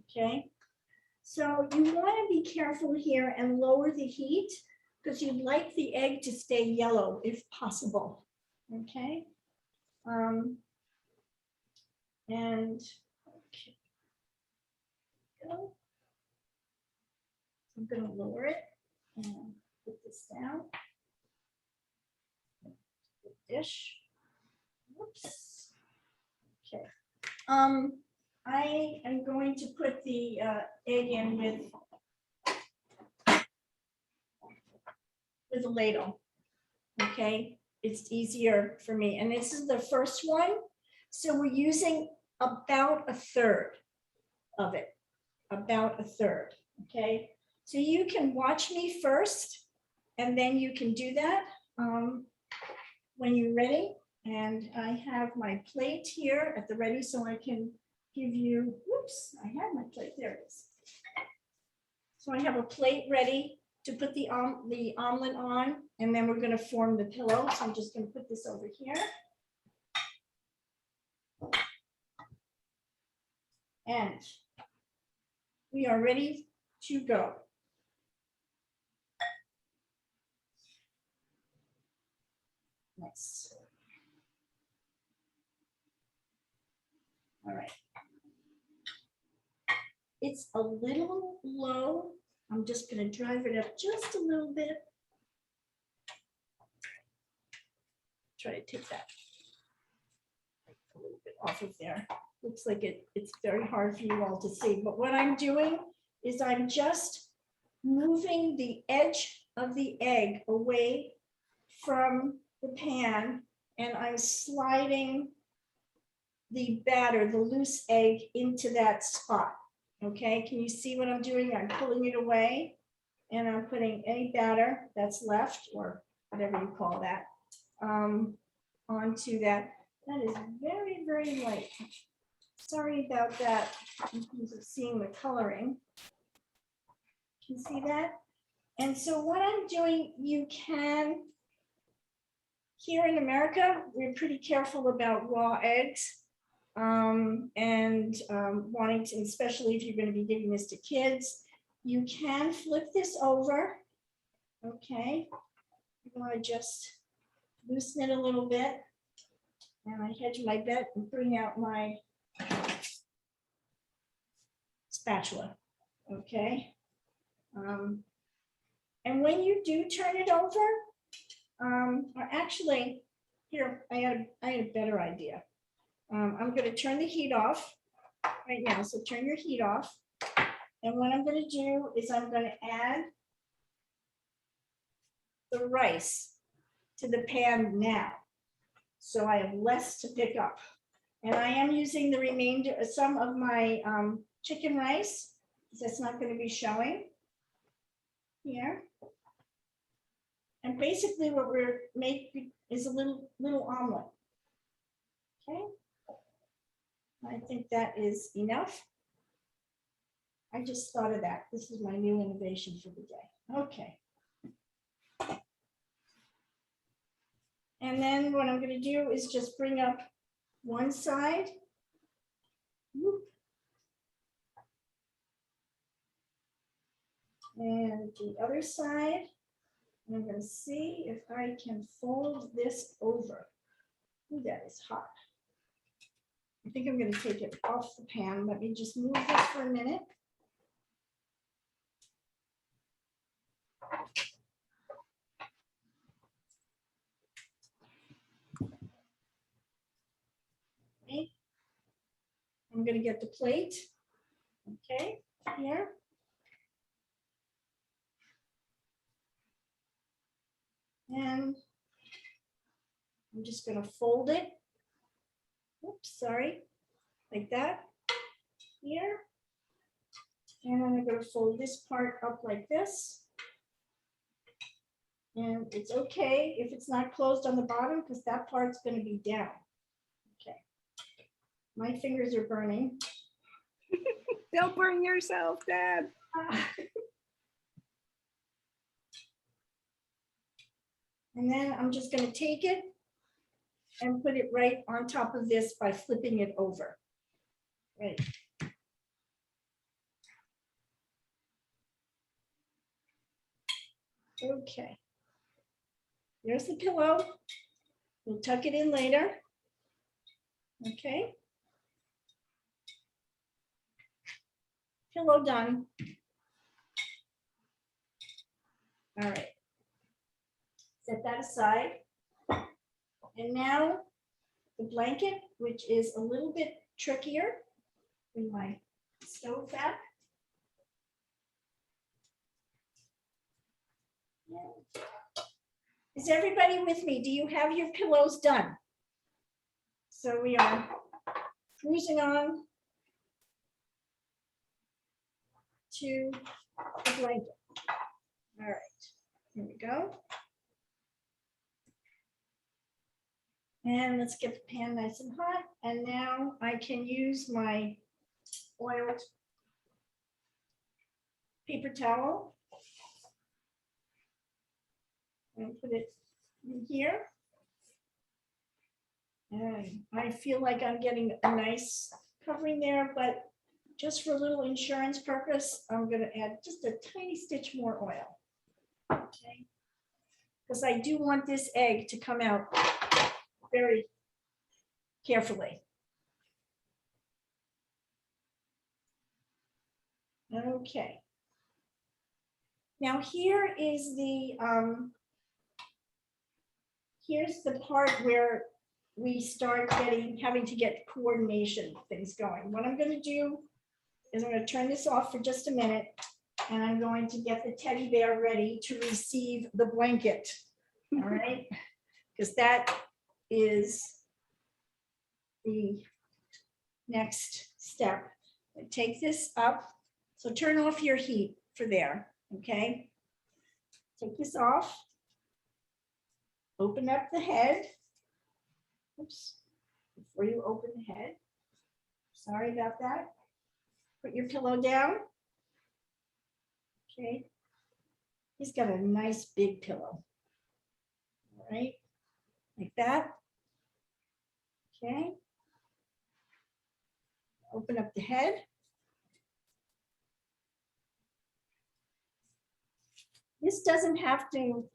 [SPEAKER 2] Okay. So you want to be careful here and lower the heat because you'd like the egg to stay yellow if possible. Okay. And okay. Go. I'm going to lower it and put this down. Dish. Whoops. Okay. I am going to put the egg in with a ladle. Okay, it's easier for me. And this is the first one. So we're using about a third of it, about a third. Okay, so you can watch me first and then you can do that when you're ready. And I have my plate here at the ready so I can give you, whoops, I have my plate, there it is. So I have a plate ready to put the omelet on, and then we're going to form the pillow. So I'm just going to put this over here. And we are ready to go. Nice. All right. It's a little low. I'm just going to drive it up just a little bit. Try to take that a little bit off of there. Looks like it's very hard for you all to see. But what I'm doing is I'm just moving the edge of the egg away from the pan, and I'm sliding the batter, the loose egg, into that spot. Okay, can you see what I'm doing? I'm pulling it away and I'm putting any batter that's left, or whatever you call that, onto that. That is very, very light. Sorry about that in terms of seeing the coloring. Can you see that? And so what I'm doing, you can, here in America, we're pretty careful about raw eggs. Wanting to, especially if you're going to be giving this to kids, you can flip this over. Okay, you want to just loosen it a little bit, and I hedge my bet and bring out my spatula. Okay, and when you do turn it over, or actually, here I had a better idea. I'm going to turn the heat off right now. So turn your heat off. And what I'm going to do is I'm going to add the rice to the pan now. So I have less to pick up. And I am using the remainder, some of my chicken rice. That's not going to be showing here. And basically what we're making is a little omelet. Okay. I think that is enough. I just thought of that. This is my new innovation for the day. Okay. And then what I'm going to do is just bring up one side. Whoop. And the other side. And I'm going to see if I can fold this over. Ooh, that is hot. I think I'm going to take it off the pan. Let me just move this for a minute. Okay. I'm going to get the plate. Okay, here. And I'm just going to fold it. Oops, sorry, like that. here. And I'm going to fold this part up like this. And it's okay if it's not closed on the bottom because that part's going to be down. Okay. My fingers are burning.
[SPEAKER 5] Don't burn yourself, Deb.
[SPEAKER 2] And then I'm just going to take it and put it right on top of this by flipping it over. Right. Okay. There's the pillow. We'll tuck it in later. Okay. Pillow done. All right. Set that aside. And now the blanket, which is a little bit trickier in my stove back. Is everybody with me? Do you have your pillows done? So we are cruising on to the blanket. All right, here we go. And let's get the pan nice and hot. And now I can use my oiled paper towel and put it in here. And I feel like I'm getting a nice covering there, but just for a little insurance purpose, I'm going to add just a tiny stitch more oil. Okay. Because I do want this egg to come out very carefully. Okay. Now here is the here's the part where we start having to get coordination things going. What I'm going to do is I'm going to turn this off for just a minute, and I'm going to get the teddy bear ready to receive the blanket. All right, because that is the next step. Take this up. So turn off your heat for there. Okay. Take this off. Open up the head. Oops. Before you open the head. Sorry about that. Put your pillow down. Okay. He's got a nice big pillow. All right. Like that. Okay. Open up the head. This doesn't have to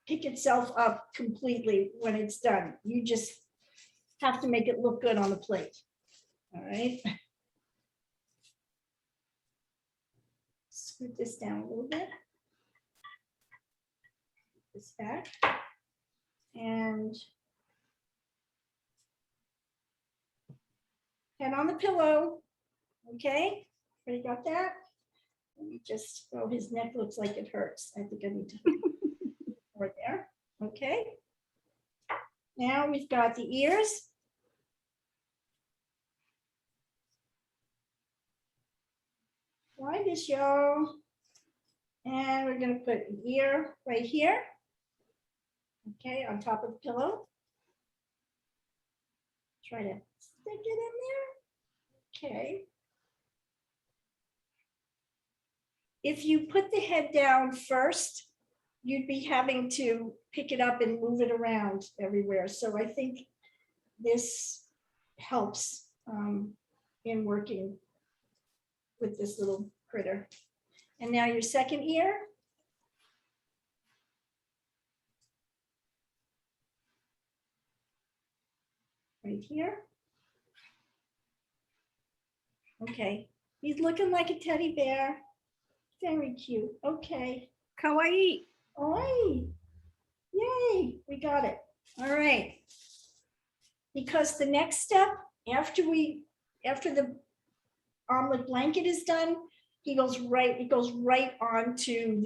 [SPEAKER 2] pick itself up completely when it's done. You just have to make it look good on the plate. All right. Scoot this down a little bit. Put this back. And head on the pillow. Okay. Already got that? Let me just, oh, his neck looks like it hurts. I think I need to over there. Okay. Now we've got the ears. Like this, y'all. And we're going to put an ear right here. Okay, on top of the pillow. Try to stick it in there. Okay. If you put the head down first, you'd be having to pick it up and move it around everywhere. So I think this helps in working with this little critter. And now your second ear. Right here. Okay, he's looking like a teddy bear. Very cute. Okay.
[SPEAKER 5] Kawaii.
[SPEAKER 2] Oi. Yay, we got it. All right. Because the next step, after the omelet blanket is done, it goes right onto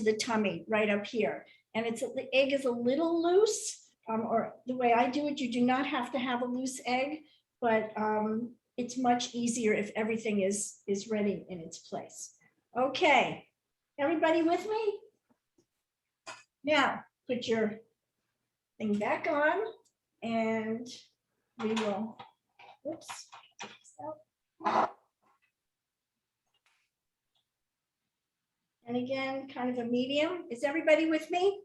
[SPEAKER 2] the tummy, right up here. And the egg is a little loose, or the way I do it, you do not have to have a loose egg, but it's much easier if everything is ready in its place. Okay, everybody with me? Now, put your thing back on and we will, oops. take this out. And again, kind of a medium. Is everybody with me?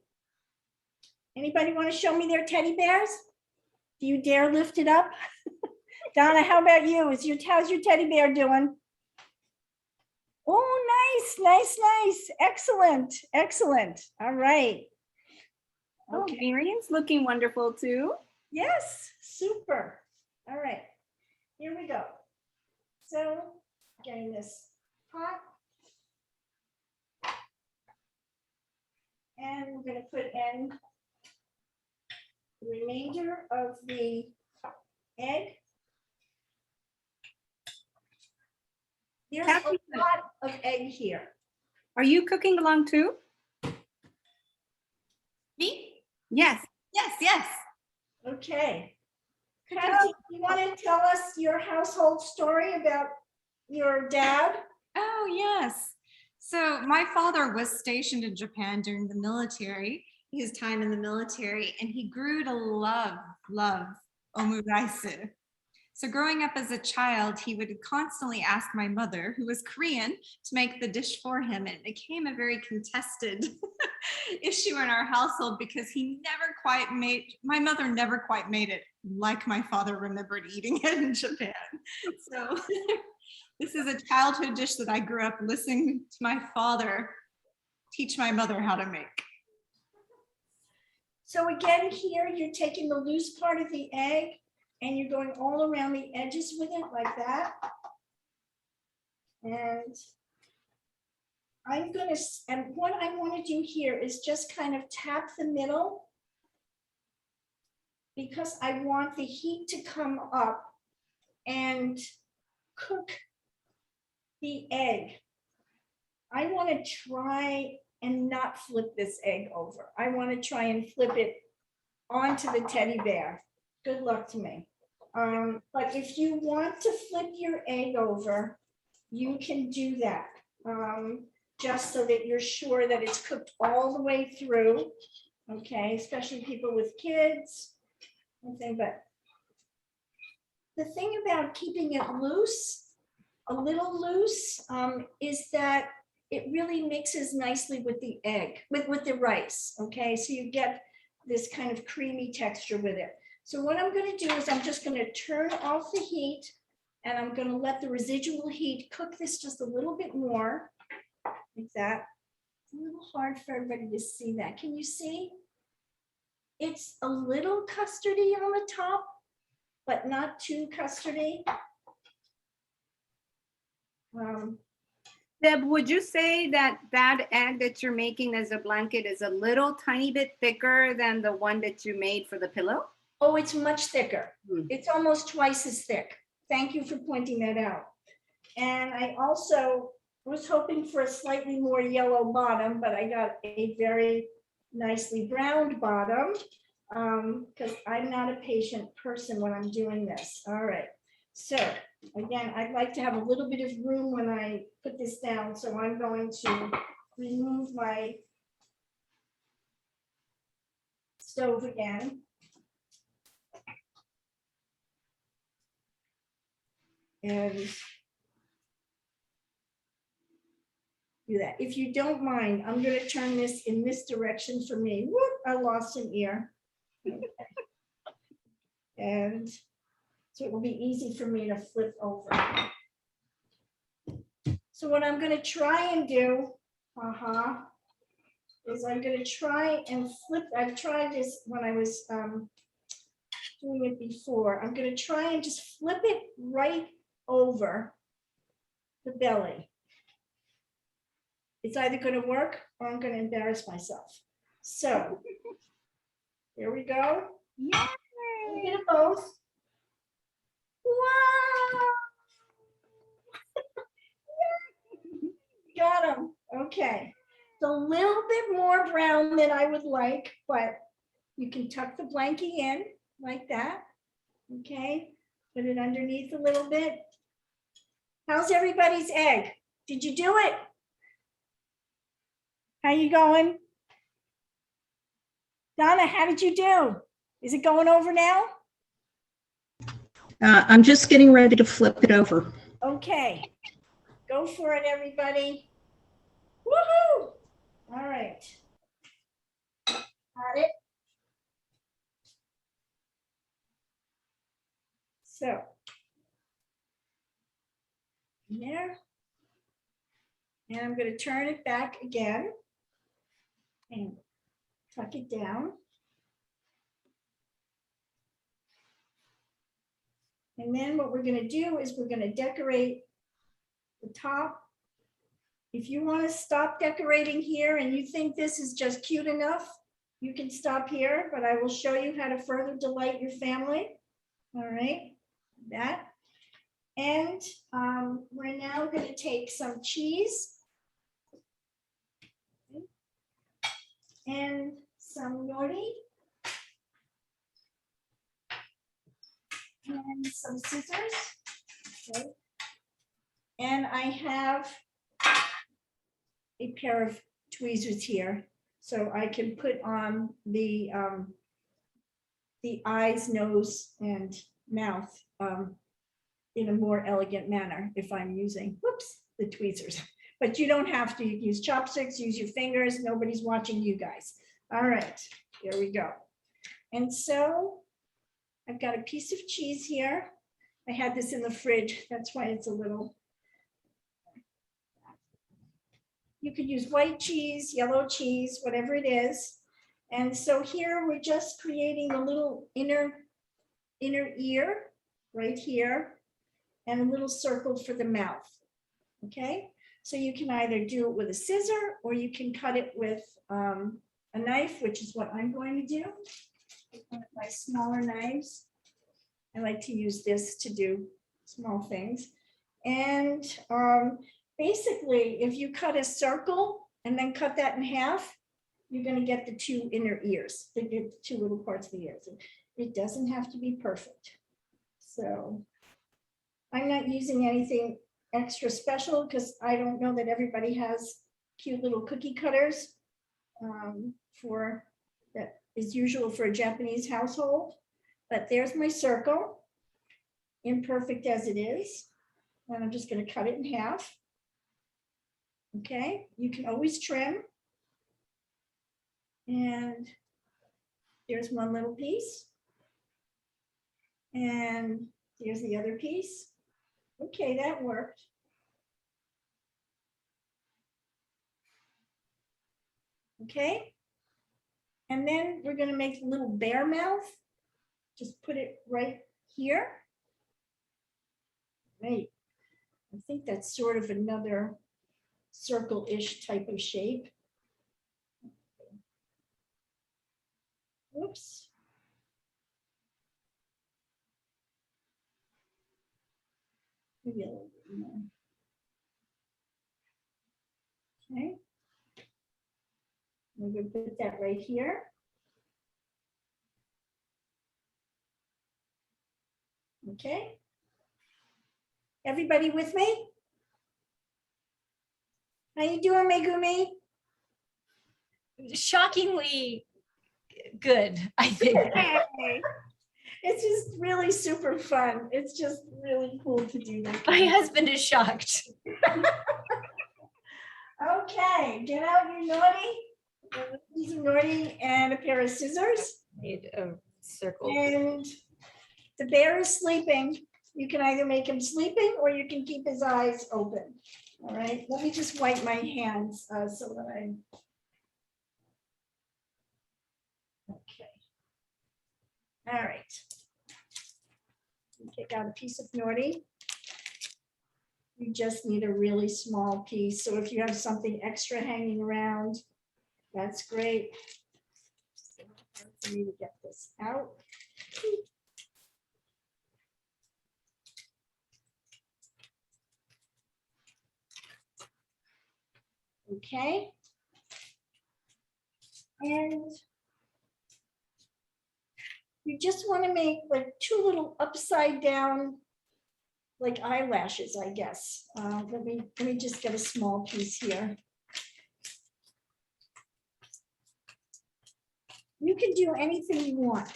[SPEAKER 2] Anybody want to show me their teddy bears? Do you dare lift it up? Donna, how about you? How's your teddy bear doing? Oh, nice. Excellent. All right.
[SPEAKER 5] Oh,
[SPEAKER 2] Okay.
[SPEAKER 5] Miriam's looking wonderful too.
[SPEAKER 2] Yes, super. All right, here we go. So getting this pot. And we're going to put in the remainder of the egg. There's a lot of egg here.
[SPEAKER 5] Are you cooking along too?
[SPEAKER 1] Me?
[SPEAKER 5] Yes.
[SPEAKER 1] Yes.
[SPEAKER 2] Okay. Kathy, you want to tell us your household story about your dad?
[SPEAKER 1] Oh, yes. So my father was stationed in Japan during the military, his time in the military, and he grew to love omurice. So growing up as a child, he would constantly ask my mother, who was Korean, to make the dish for him. And it became a very contested issue in our household because my mother never quite made it like my father remembered eating it in Japan. So this is a childhood dish that I grew up listening to my father teach my mother how to make.
[SPEAKER 2] So again, here you're taking the loose part of the egg and you're going all around the edges with it like that. And what I want to do here is just kind of tap the middle because I want the heat to come up and cook the egg. I want to try and not flip this egg over. I want to try and flip it onto the teddy bear. Good luck to me. But if you want to flip your egg over, you can do that. Just so that you're sure that it's cooked all the way through. Okay, especially people with kids. But the thing about keeping it loose, a little loose, is that it really mixes nicely with the egg, with the rice. Okay, so you get this kind of creamy texture with it. So what I'm going to do is I'm just going to turn off the heat and I'm going to let the residual heat cook this just a little bit more. Like that. It's a little hard for everybody to see that. Can you see? It's a little custardy on the top, but not too custardy.
[SPEAKER 5] Deb, would you say that egg that you're making as a blanket is a little tiny bit thicker than the one that you made for the pillow?
[SPEAKER 2] Oh, it's much thicker. It's almost twice as thick. Thank you for pointing that out. And I also was hoping for a slightly more yellow bottom, but I got a very nicely browned bottom because I'm not a patient person when I'm doing this. All right. So again, I'd like to have a little bit of room when I put this down. So I'm going to remove my stove again. And do that. If you don't mind, I'm going to turn this in this direction for me. Whoop, I lost an ear. Okay. And so it will be easy for me to flip over. So what I'm going to try and do, is I'm going to try and flip. I've tried this when I was doing it before. I'm going to try and just flip it right over the belly. It's either going to work or I'm going to embarrass myself. So here we go. Yay! A bit of both. Wow! Got them. Okay. It's a little bit more brown than I would like, but you can tuck the blankie in like that. Okay. Put it underneath a little bit. How's everybody's egg? Did you do it? How you going? Donna, how did you do? Is it going over now?
[SPEAKER 7] I'm just getting ready to flip it over.
[SPEAKER 2] Okay, go for it, everybody. Woohoo! All right. Got it. So, there. And I'm going to turn it back again and tuck it down. And then what we're going to do is we're going to decorate the top. If you want to stop decorating here and you think this is just cute enough, you can stop here, but I will show you how to further delight your family. All right, that. And we're now going to take some cheese and some nori and some scissors. Okay. And I have a pair of tweezers here, so I can put on the eyes, nose, and mouth in a more elegant manner if I'm using, whoops, the tweezers. But you don't have to. You can use chopsticks, use your fingers. Nobody's watching you guys. All right, here we go. And so I've got a piece of cheese here. I had this in the fridge. That's why it's a little. You could use white cheese, yellow cheese, whatever it is. And so here we're just creating a little inner ear right here and a little circle for the mouth. Okay, so you can either do it with a scissor or you can cut it with a knife, which is what I'm going to do. One of my smaller knives. I like to use this to do small things. And basically, if you cut a circle and then cut that in half, you're going to get the two inner ears, the two little parts of the ears. It doesn't have to be perfect. So I'm not using anything extra special because I don't know that everybody has cute little cookie cutters for that is usual for a Japanese household. But there's my circle, imperfect as it is. And I'm just going to cut it in half. Okay, you can always trim. And there's one little piece. And here's the other piece. Okay, that worked. Okay. And then we're going to make a little bear mouth. Just put it right here. Right. I think that's sort of another circle-ish type of shape. Oops. Maybe a little bit more. Okay. I'm going to put that right here. Okay. Everybody with me? How you doing, Megumi?
[SPEAKER 6] Shockingly good, I think.
[SPEAKER 2] Hey. It's just really super fun. It's just really cool to do that.
[SPEAKER 6] My husband is shocked.
[SPEAKER 2] Okay, get out your naughty. Use a naughty and a pair of scissors.
[SPEAKER 6] Need a circle.
[SPEAKER 2] And the bear is sleeping. You can either make him sleeping or you can keep his eyes open. All right, let me just wipe my hands so that I. Okay. All right. Take out a piece of nori. You just need a really small piece. So if you have something extra hanging around, that's great. For me to get this out. Okay. And you just want to make like two little upside down, like eyelashes, I guess. Let me just get a small piece here. You can do anything you want.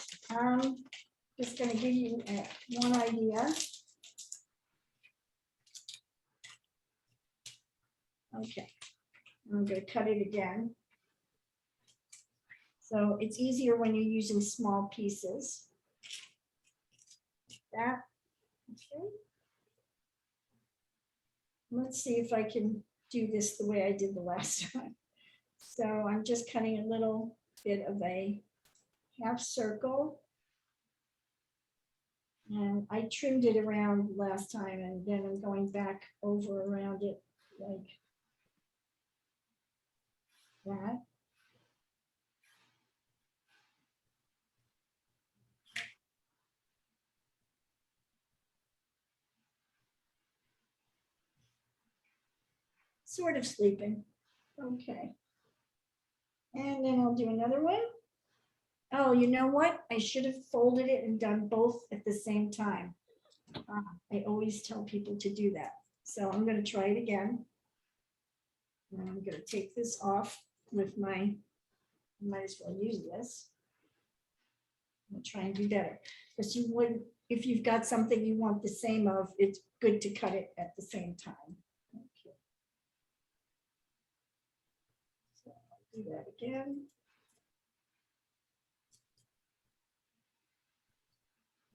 [SPEAKER 2] Just going to give you one idea. Okay, I'm going to cut it again. So it's easier when you're using small pieces. Like that. Okay. Let's see if I can do this the way I did the last time. So I'm just cutting a little bit of a half circle. And I trimmed it around last time, and then I'm going back over around it like that. Sort of sleeping. Okay. And then I'll do another one. Oh, you know what? I should have folded it and done both at the same time. I always tell people to do that. So I'm going to try it again. And I'm going to take this off with my, might as well use this. I'll try and do better. Because you would, if you've got something you want the same of, it's good to cut it at the same time. Okay. So I'll do that again.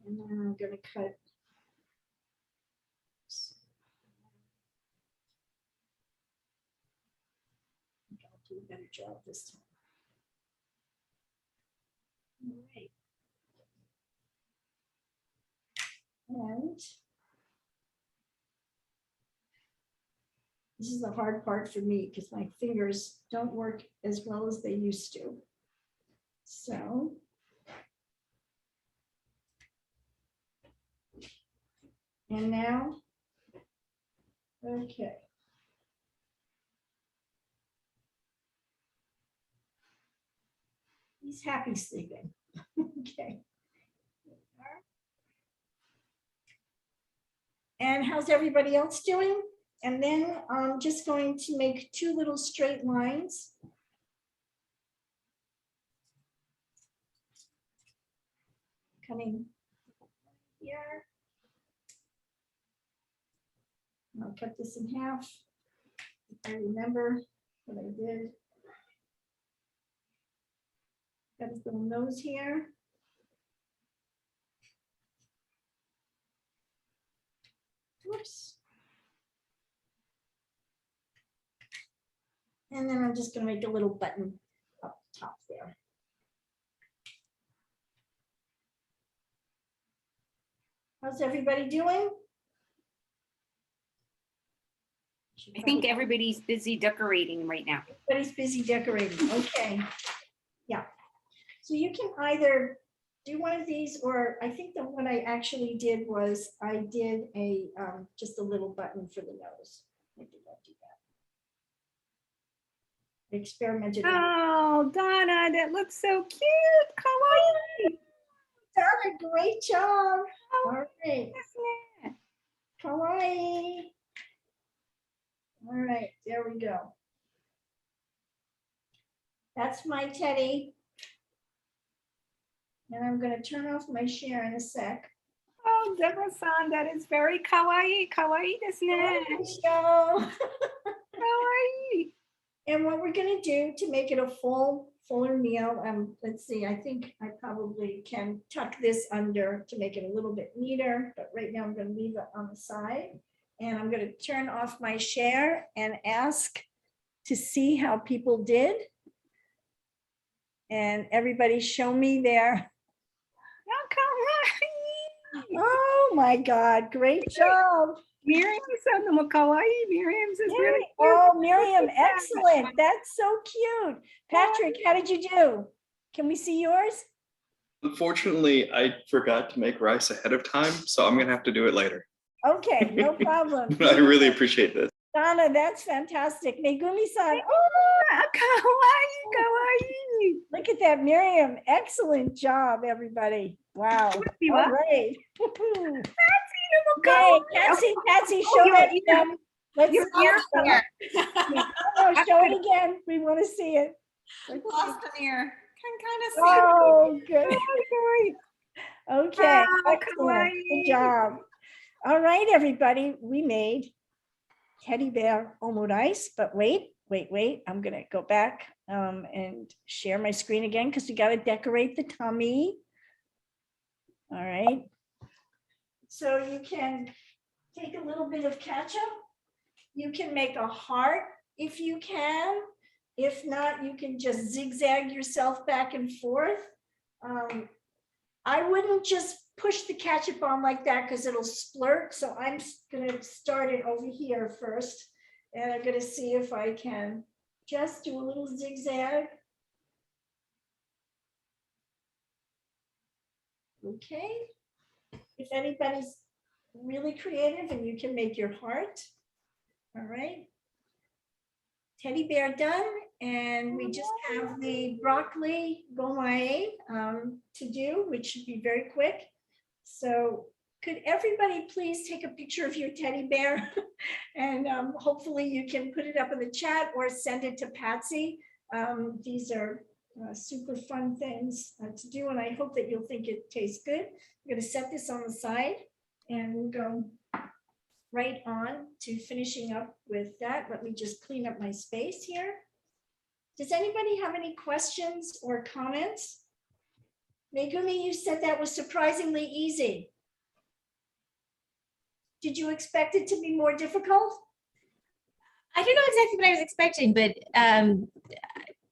[SPEAKER 2] And then I'm going to cut. I'll do a better job this time. All right. And this is the hard part for me because my fingers don't work as well as they used to. So and now, okay. He's happy sleeping. Okay. And how's everybody else doing? And then I'm just going to make two little straight lines. Coming here. I'll cut this in half. If I remember what I did. Got his little nose here. Whoops. And then I'm just going to make a little button up top there. How's everybody doing?
[SPEAKER 5] I think everybody's busy decorating right now.
[SPEAKER 2] Everybody's busy decorating. Okay. Yeah. So you can either do one of these, or I think the one I actually did was I did a just a little button for the nose. I did not do that. I experimented.
[SPEAKER 5] Oh, Donna, that looks so cute. Kawaii.
[SPEAKER 2] Donna, great job.
[SPEAKER 5] Oh,
[SPEAKER 2] all right. Kawaii. All right, there we go. That's my teddy. And I'm going to turn off my share in a sec.
[SPEAKER 5] Oh, Deborah-san, that is very kawaii. Kawaii desu ne.
[SPEAKER 2] Kawaii.
[SPEAKER 5] Kawaii.
[SPEAKER 2] And what we're going to do to make it a fuller meal, let's see, I think I probably can tuck this under to make it a little bit neater, but right now I'm going to leave it on the side. And I'm going to turn off my share and ask to see how people did. And everybody show me their.
[SPEAKER 5] Oh, kawaii.
[SPEAKER 2] Oh my God, great job.
[SPEAKER 5] Miriam-san mo kawaii. Miriam's is really cute.
[SPEAKER 2] Oh, Miriam, excellent. That's so cute. Patrick, how did you do? Can we see yours?
[SPEAKER 8] Unfortunately, I forgot to make rice ahead of time, so I'm going to have to do it later.
[SPEAKER 2] Okay, no problem.
[SPEAKER 8] I really appreciate this.
[SPEAKER 2] Donna, that's fantastic. Megumi-san,
[SPEAKER 5] Oh, kawaii, kawaii.
[SPEAKER 2] look at that, Miriam. Excellent job, everybody. Wow.
[SPEAKER 5] you
[SPEAKER 2] All
[SPEAKER 5] up.
[SPEAKER 2] right. Okay, Patsy, show that again. Let's
[SPEAKER 1] You're
[SPEAKER 2] see it.
[SPEAKER 1] lost here.
[SPEAKER 2] Oh, show it again. We want to see it. Let's see.
[SPEAKER 1] Lost an ear. Can kind of see.
[SPEAKER 2] Oh, good. Okay, excellent. Good job. All right, everybody. We made teddy bear omurice, but wait. I'm going to go back and share my screen again because we got to decorate the tummy. All right. So you can take a little bit of ketchup. You can make a heart if you can. If not, you can just zigzag yourself back and forth. I wouldn't just push the ketchup on like that because it'll splurt. So I'm going to start it over here first. And I'm going to see if I can just do a little zigzag. Okay. If anybody's really creative and you can make your heart. All right. Teddy bear done. And we just have the broccoli gomae to do, which should be very quick. So could everybody please take a picture of your teddy bear? And hopefully you can put it up in the chat or send it to Patsy. These are super fun things to do, and I hope that you'll think it tastes good. I'm going to set this on the side and we'll go right on to finishing up with that. Let me just clean up my space here. Does anybody have any questions or comments? Megumi, you said that was surprisingly easy. Did you expect it to be more difficult?
[SPEAKER 6] I don't know exactly what I was expecting, but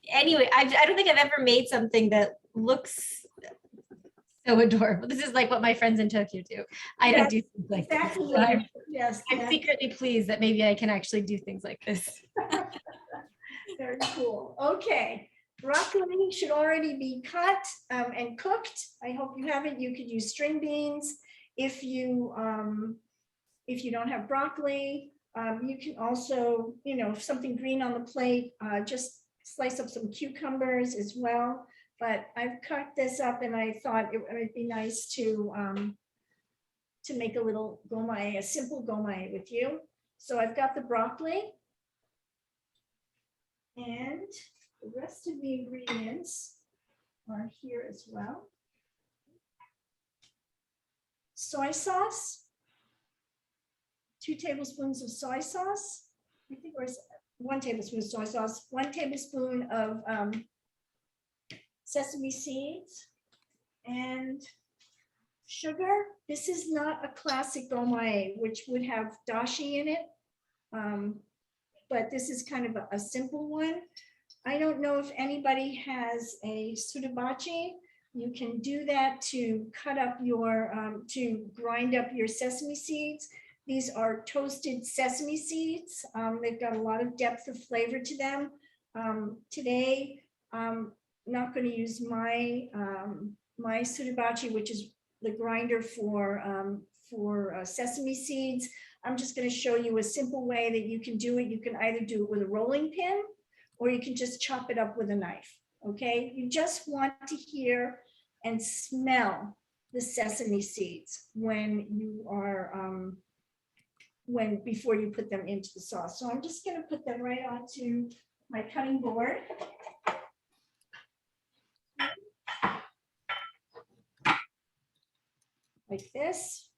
[SPEAKER 6] anyway, I don't think I've ever made something that looks so adorable. This is like what my friends in Tokyo do. I don't do things like
[SPEAKER 2] Exactly.
[SPEAKER 6] this. So
[SPEAKER 2] Yes.
[SPEAKER 6] I'm secretly pleased that maybe I can actually do things like this.
[SPEAKER 2] Very cool. Okay. Broccoli should already be cut and cooked. I hope you have it. You could use string beans. If you don't have broccoli, you can also, if something green on the plate, just slice up some cucumbers as well. But I've cut this up and I thought it would be nice to make a little gomae, a simple gomae with you. So I've got the broccoli and the rest of the ingredients are here as well. Soy sauce, 2 tablespoons of soy sauce. I think there's 1 tablespoon of soy sauce, 1 tablespoon of sesame seeds, and sugar. This is not a classic gomae, which would have dashi in it, but this is kind of a simple one. I don't know if anybody has a suribachi. You can do that to cut up your, to grind up your sesame seeds. These are toasted sesame seeds. They've got a lot of depth of flavor to them. Today, I'm not going to use my my suribachi, which is the grinder for sesame seeds. I'm just going to show you a simple way that you can do it. You can either do it with a rolling pin, or you can just chop it up with a knife. Okay, you just want to hear and smell the sesame seeds when you are before you put them into the sauce. So I'm just going to put them right onto my cutting board. Like this.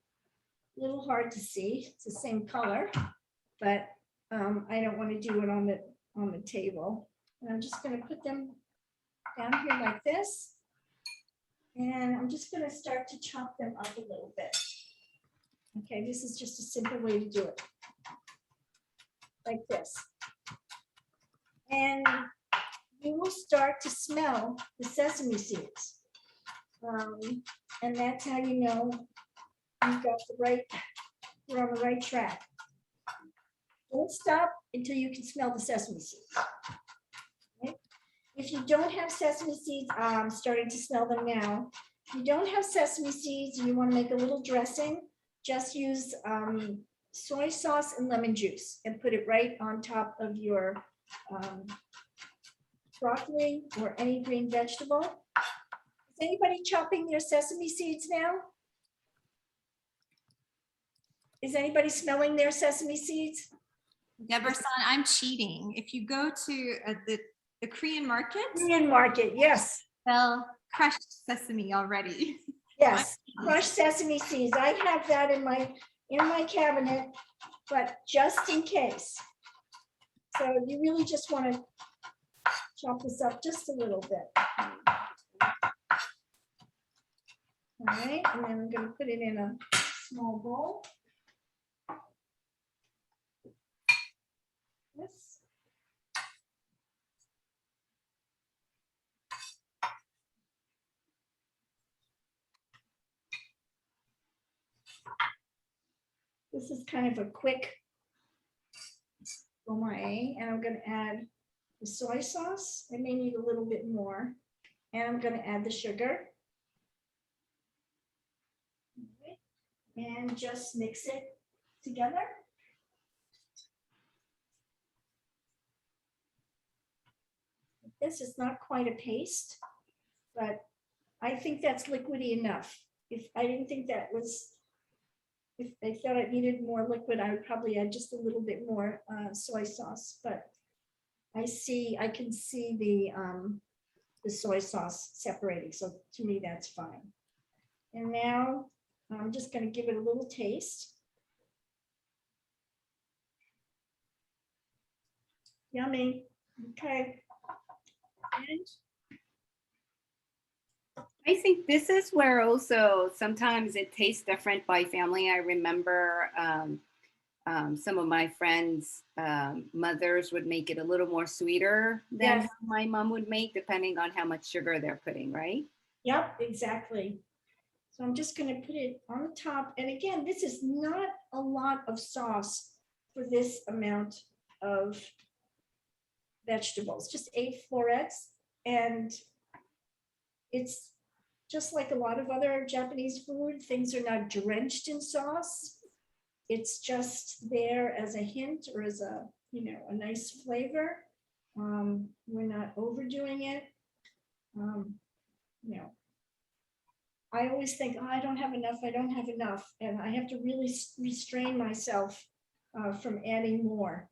[SPEAKER 2] A little hard to see. It's the same color, but I don't want to do it on the table. And I'm just going to put them down here like this. And I'm just going to start to chop them up a little bit. Okay, this is just a simple way to do it. Like this. And you will start to smell the sesame seeds. And that's how you know you've got you're on the right track. Don't stop until you can smell the sesame seeds. Okay? If you don't have sesame seeds, I'm starting to smell them now. If you don't have sesame seeds, you want to make a little dressing, just use soy sauce and lemon juice and put it right on top of your broccoli or any green vegetable. Is anybody chopping their sesame seeds now? Is anybody smelling their sesame seeds?
[SPEAKER 1] Deborah-san, I'm cheating. If you go to the Korean market,
[SPEAKER 2] Korean market, yes,
[SPEAKER 1] sell crushed sesame already.
[SPEAKER 2] yes. Crushed sesame seeds. I have that in my cabinet, but just in case. So you really just want to chop this up just a little bit. All right, and then I'm going to put it in a small bowl. Yes. This is kind of a quick gourmet, and I'm going to add the soy sauce. I may need a little bit more, and I'm going to add the sugar. And just mix it together. This is not quite a paste, but I think that's liquidy enough. If I didn't think that was, if I thought it needed more liquid, I would probably add just a little bit more soy sauce, but I can see the soy sauce separating. So to me, that's fine. And now I'm just going to give it a little taste. Yummy. Okay. And
[SPEAKER 5] I think this is where also sometimes it tastes different by family. I remember some of my friends' mothers would make it a little more sweeter than
[SPEAKER 2] Yes.
[SPEAKER 5] my mom would make, depending on how much sugar they're putting, right?
[SPEAKER 2] Yep, exactly. So I'm just going to put it on the top. And again, this is not a lot of sauce for this amount of vegetables, just 8 florets. And it's just like a lot of other Japanese food, things are not drenched in sauce. It's just there as a hint or as a, a nice flavor. We're not overdoing it. I always think, oh, I don't have enough. And I have to really restrain myself from adding more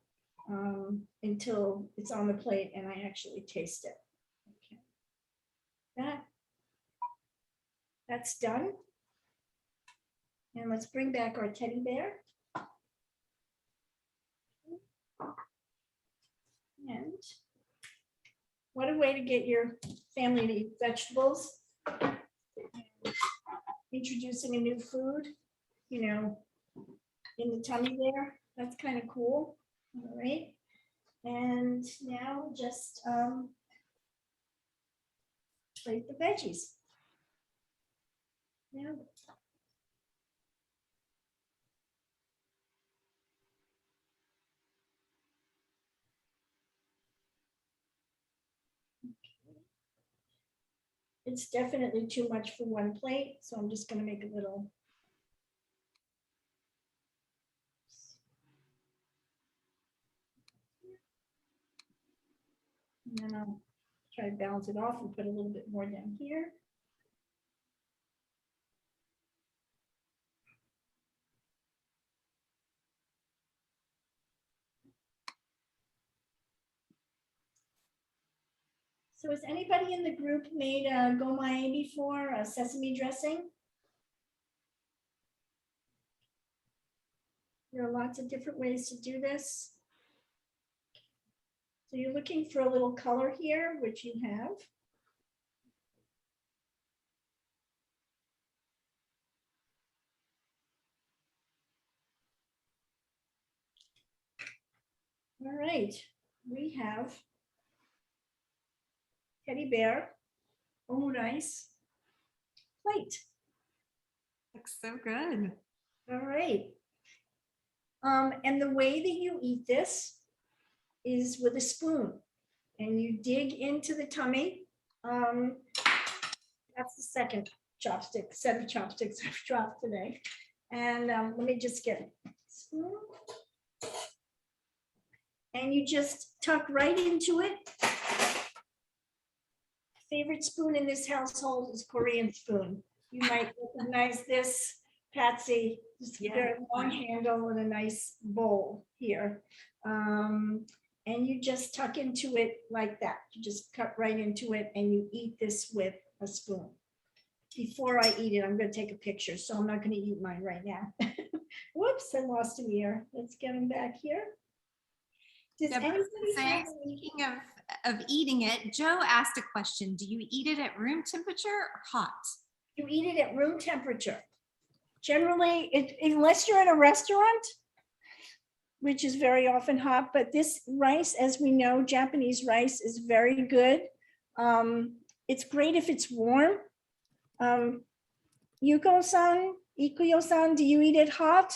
[SPEAKER 2] until it's on the plate and I actually taste it. Okay. That's done. And let's bring back our teddy bear. And what a way to get your family to eat vegetables. Introducing a new food, in the tummy there. That's kind of cool. All right. And now just plate the veggies. Yeah. It's definitely too much for one plate, so I'm just going to make a little. And then I'll try to balance it off and put a little bit more down here. So has anybody in the group made a gomae before, a sesame dressing? There are lots of different ways to do this. So you're looking for a little color here, which you have. All right, we have teddy bear, omurice plate.
[SPEAKER 1] Looks so good.
[SPEAKER 2] All right. And the way that you eat this is with a spoon, and you dig into the tummy. That's the second set of chopsticks I've dropped today. And let me just get a spoon. And you just tuck right into it. Favorite spoon in this household is Korean spoon. You might recognize this, Patsy. It's a very long handle and a nice bowl here. And you just tuck into it like that. You just cut right into it and you eat this with a spoon. Before I eat it, I'm going to take a picture, so I'm not going to eat mine right now. Whoops, I lost him here. Let's get him back here. Does anybody have any-
[SPEAKER 1] Speaking of eating it, Joe asked a question. Do you eat it at room temperature or hot?
[SPEAKER 2] You eat it at room temperature. Generally, unless you're in a restaurant, which is very often hot, but this rice, as we know, Japanese rice is very good. It's great if it's warm. Yuko-san, Ikuyo-san, do you eat it hot?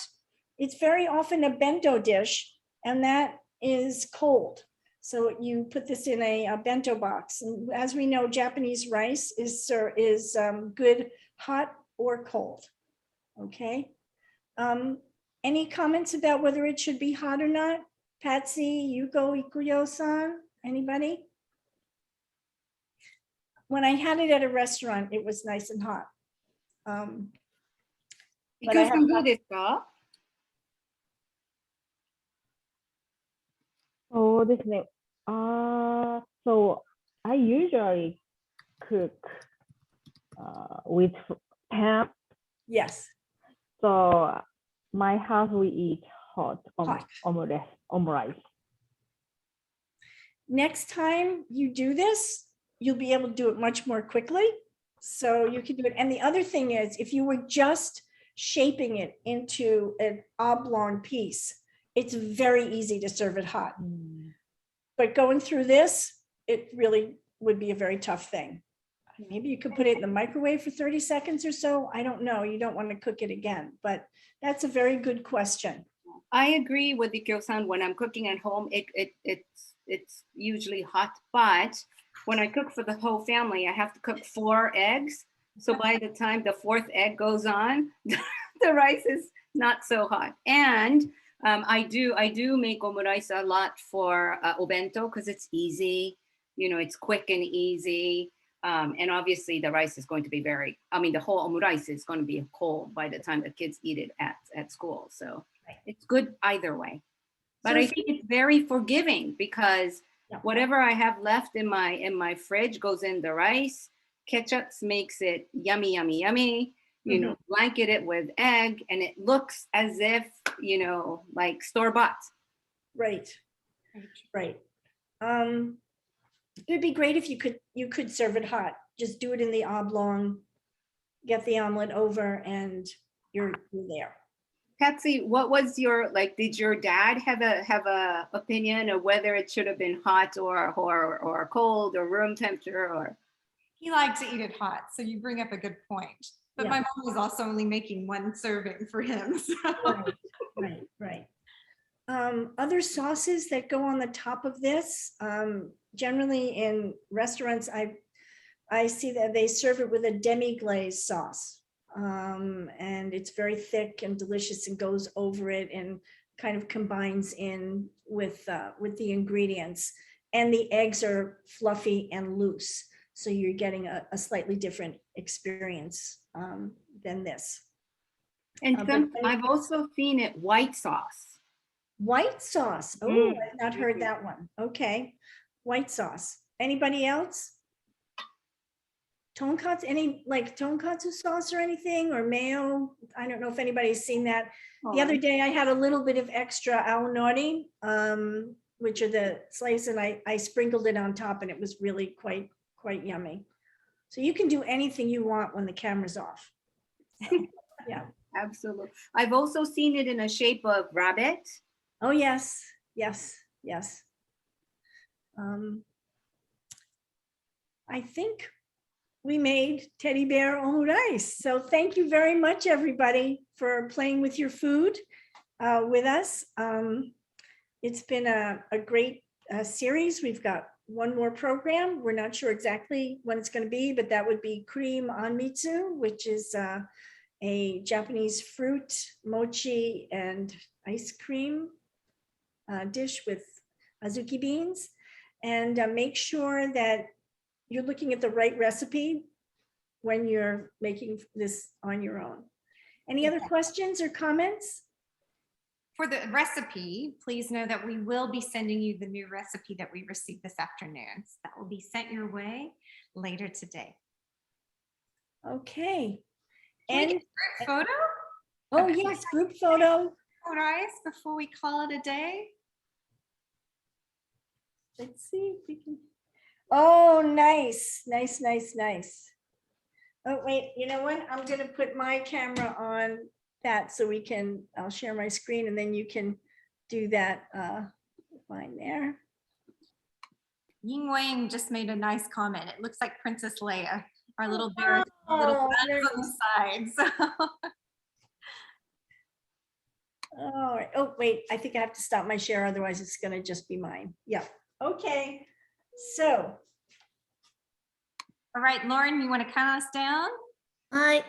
[SPEAKER 2] It's very often a bento dish, and that is cold. So you put this in a bento box. And as we know, Japanese rice is good hot or cold. Okay. Any comments about whether it should be hot or not? Patsy, Yuko, Ikuyo-san, anybody? When I had it at a restaurant, it was nice and hot. But I have
[SPEAKER 5] どうですか？
[SPEAKER 4] そうですね。So I usually cook with pan.
[SPEAKER 2] Yes.
[SPEAKER 4] So my house we eat hot
[SPEAKER 2] Hot.
[SPEAKER 4] omelette.
[SPEAKER 2] Next time you do this, you'll be able to do it much more quickly. So you can do it. And the other thing is, if you were just shaping it into an oblong piece, it's very easy to serve it hot. But going through this, it really would be a very tough thing. Maybe you could put it in the microwave for 30 seconds or so. I don't know. You don't want to cook it again, but that's a very good question.
[SPEAKER 5] I agree with Ikyo-san. When I'm cooking at home, it's usually hot, but when I cook for the whole family, I have to cook 4 eggs. So by the time the 4th egg goes on, the rice is not so hot. And I do make omurice a lot for obento because it's easy, it's quick and easy. And obviously the rice is going to be the whole omurice is going to be cold by the time the kids eat it at school. So it's good either way. But I think it's very forgiving because whatever I have left in my fridge goes in the rice. Ketchup makes it yummy, yummy, yummy. Blanket it with egg, and it looks as if like store-bought.
[SPEAKER 2] Right. It'd be great if you could serve it hot. Just do it in the oblong, get the omelet over, and you're there.
[SPEAKER 5] Patsy, what was did your dad have a opinion of whether it should have been hot or cold or room temperature or?
[SPEAKER 1] He liked to eat it hot, so you bring up a good point. But my mom was also only making 1 serving for him. So.
[SPEAKER 2] Right. Other sauces that go on the top of this, generally in restaurants, I see that they serve it with a demi-glaze sauce. And it's very thick and delicious and goes over it and kind of combines in with the ingredients. And the eggs are fluffy and loose. So you're getting a slightly different experience than this.
[SPEAKER 5] And I've also seen it white sauce.
[SPEAKER 2] White sauce. Oh, I've not heard that one. Okay. White sauce. Anybody else? Tonkatsu, any tonkatsu sauce or anything, or mayo? I don't know if anybody's seen that. The other day I had a little bit of extra aonori, which are the slices, and I sprinkled it on top, and it was really quite yummy. So you can do anything you want when the camera's off. Yeah,
[SPEAKER 5] absolutely. I've also seen it in a shape of rabbit.
[SPEAKER 2] Oh yes. I think we made teddy bear omurice. So thank you very much, everybody, for playing with your food with us. It's been a great series. We've got one more program. We're not sure exactly when it's going to be, but that would be cream anmitsu, which is a Japanese fruit, mochi, and ice cream dish with azuki beans. And make sure that you're looking at the right recipe when you're making this on your own. Any other questions or comments?
[SPEAKER 1] For the recipe, please know that we will be sending you the new recipe that we received this afternoon. So that will be sent your way later today.
[SPEAKER 2] Okay.
[SPEAKER 1] Can we
[SPEAKER 2] And
[SPEAKER 1] get a group photo?
[SPEAKER 2] oh yes, group photo.
[SPEAKER 1] Guys, before we call it a day.
[SPEAKER 2] Let's see if we can. Oh, nice, nice, nice, nice. Oh, wait, you know what? I'm gonna put my camera on that so we can, I'll share my screen and then you can do that line there.
[SPEAKER 1] Ying Wang just made a nice comment. It looks like Princess Leia, our little bear, little
[SPEAKER 2] Oh,
[SPEAKER 1] buns on the side. So.
[SPEAKER 2] All right. Oh, wait, I think I have to stop my share, otherwise it's gonna just be mine. Yeah, okay. So,
[SPEAKER 1] All right, Lauren, you want to count us down?
[SPEAKER 6] Hi,
[SPEAKER 1] All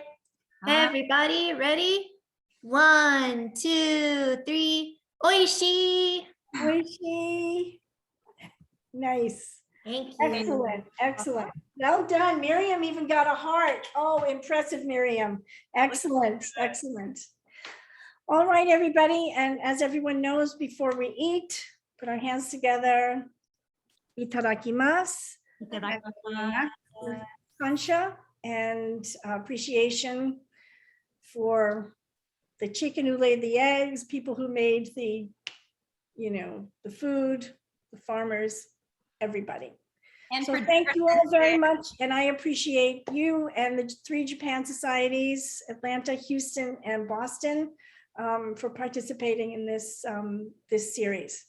[SPEAKER 1] right.
[SPEAKER 6] everybody, ready? 1, 2, 3. Oishi.
[SPEAKER 2] Oishi. Nice.
[SPEAKER 6] Thank you.
[SPEAKER 2] Excellent, excellent. Well done. Miriam even got a heart. Oh, impressive, Miriam. Excellent, excellent. All right, everybody. And as everyone knows, before we eat, put our hands together. Itadakimasu. Kansha and appreciation for the chicken who laid the eggs, people who made the, you know, the food, the farmers, everybody.
[SPEAKER 1] And
[SPEAKER 2] So
[SPEAKER 1] for
[SPEAKER 2] thank you all very much. And I appreciate you and the 3 Japan societies, Atlanta, Houston, and Boston, for participating in this, this series.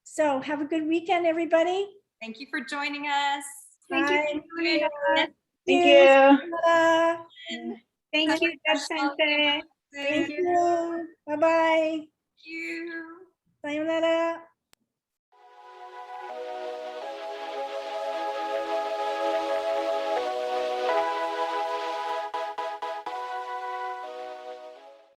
[SPEAKER 2] So have a good weekend, everybody.
[SPEAKER 1] Thank you for joining us.
[SPEAKER 2] Thank you.
[SPEAKER 3] Thank you.
[SPEAKER 4] Thank you, Josh Sensei.
[SPEAKER 2] Thank you. Bye-bye.
[SPEAKER 1] Thank you.
[SPEAKER 2] Sayonara.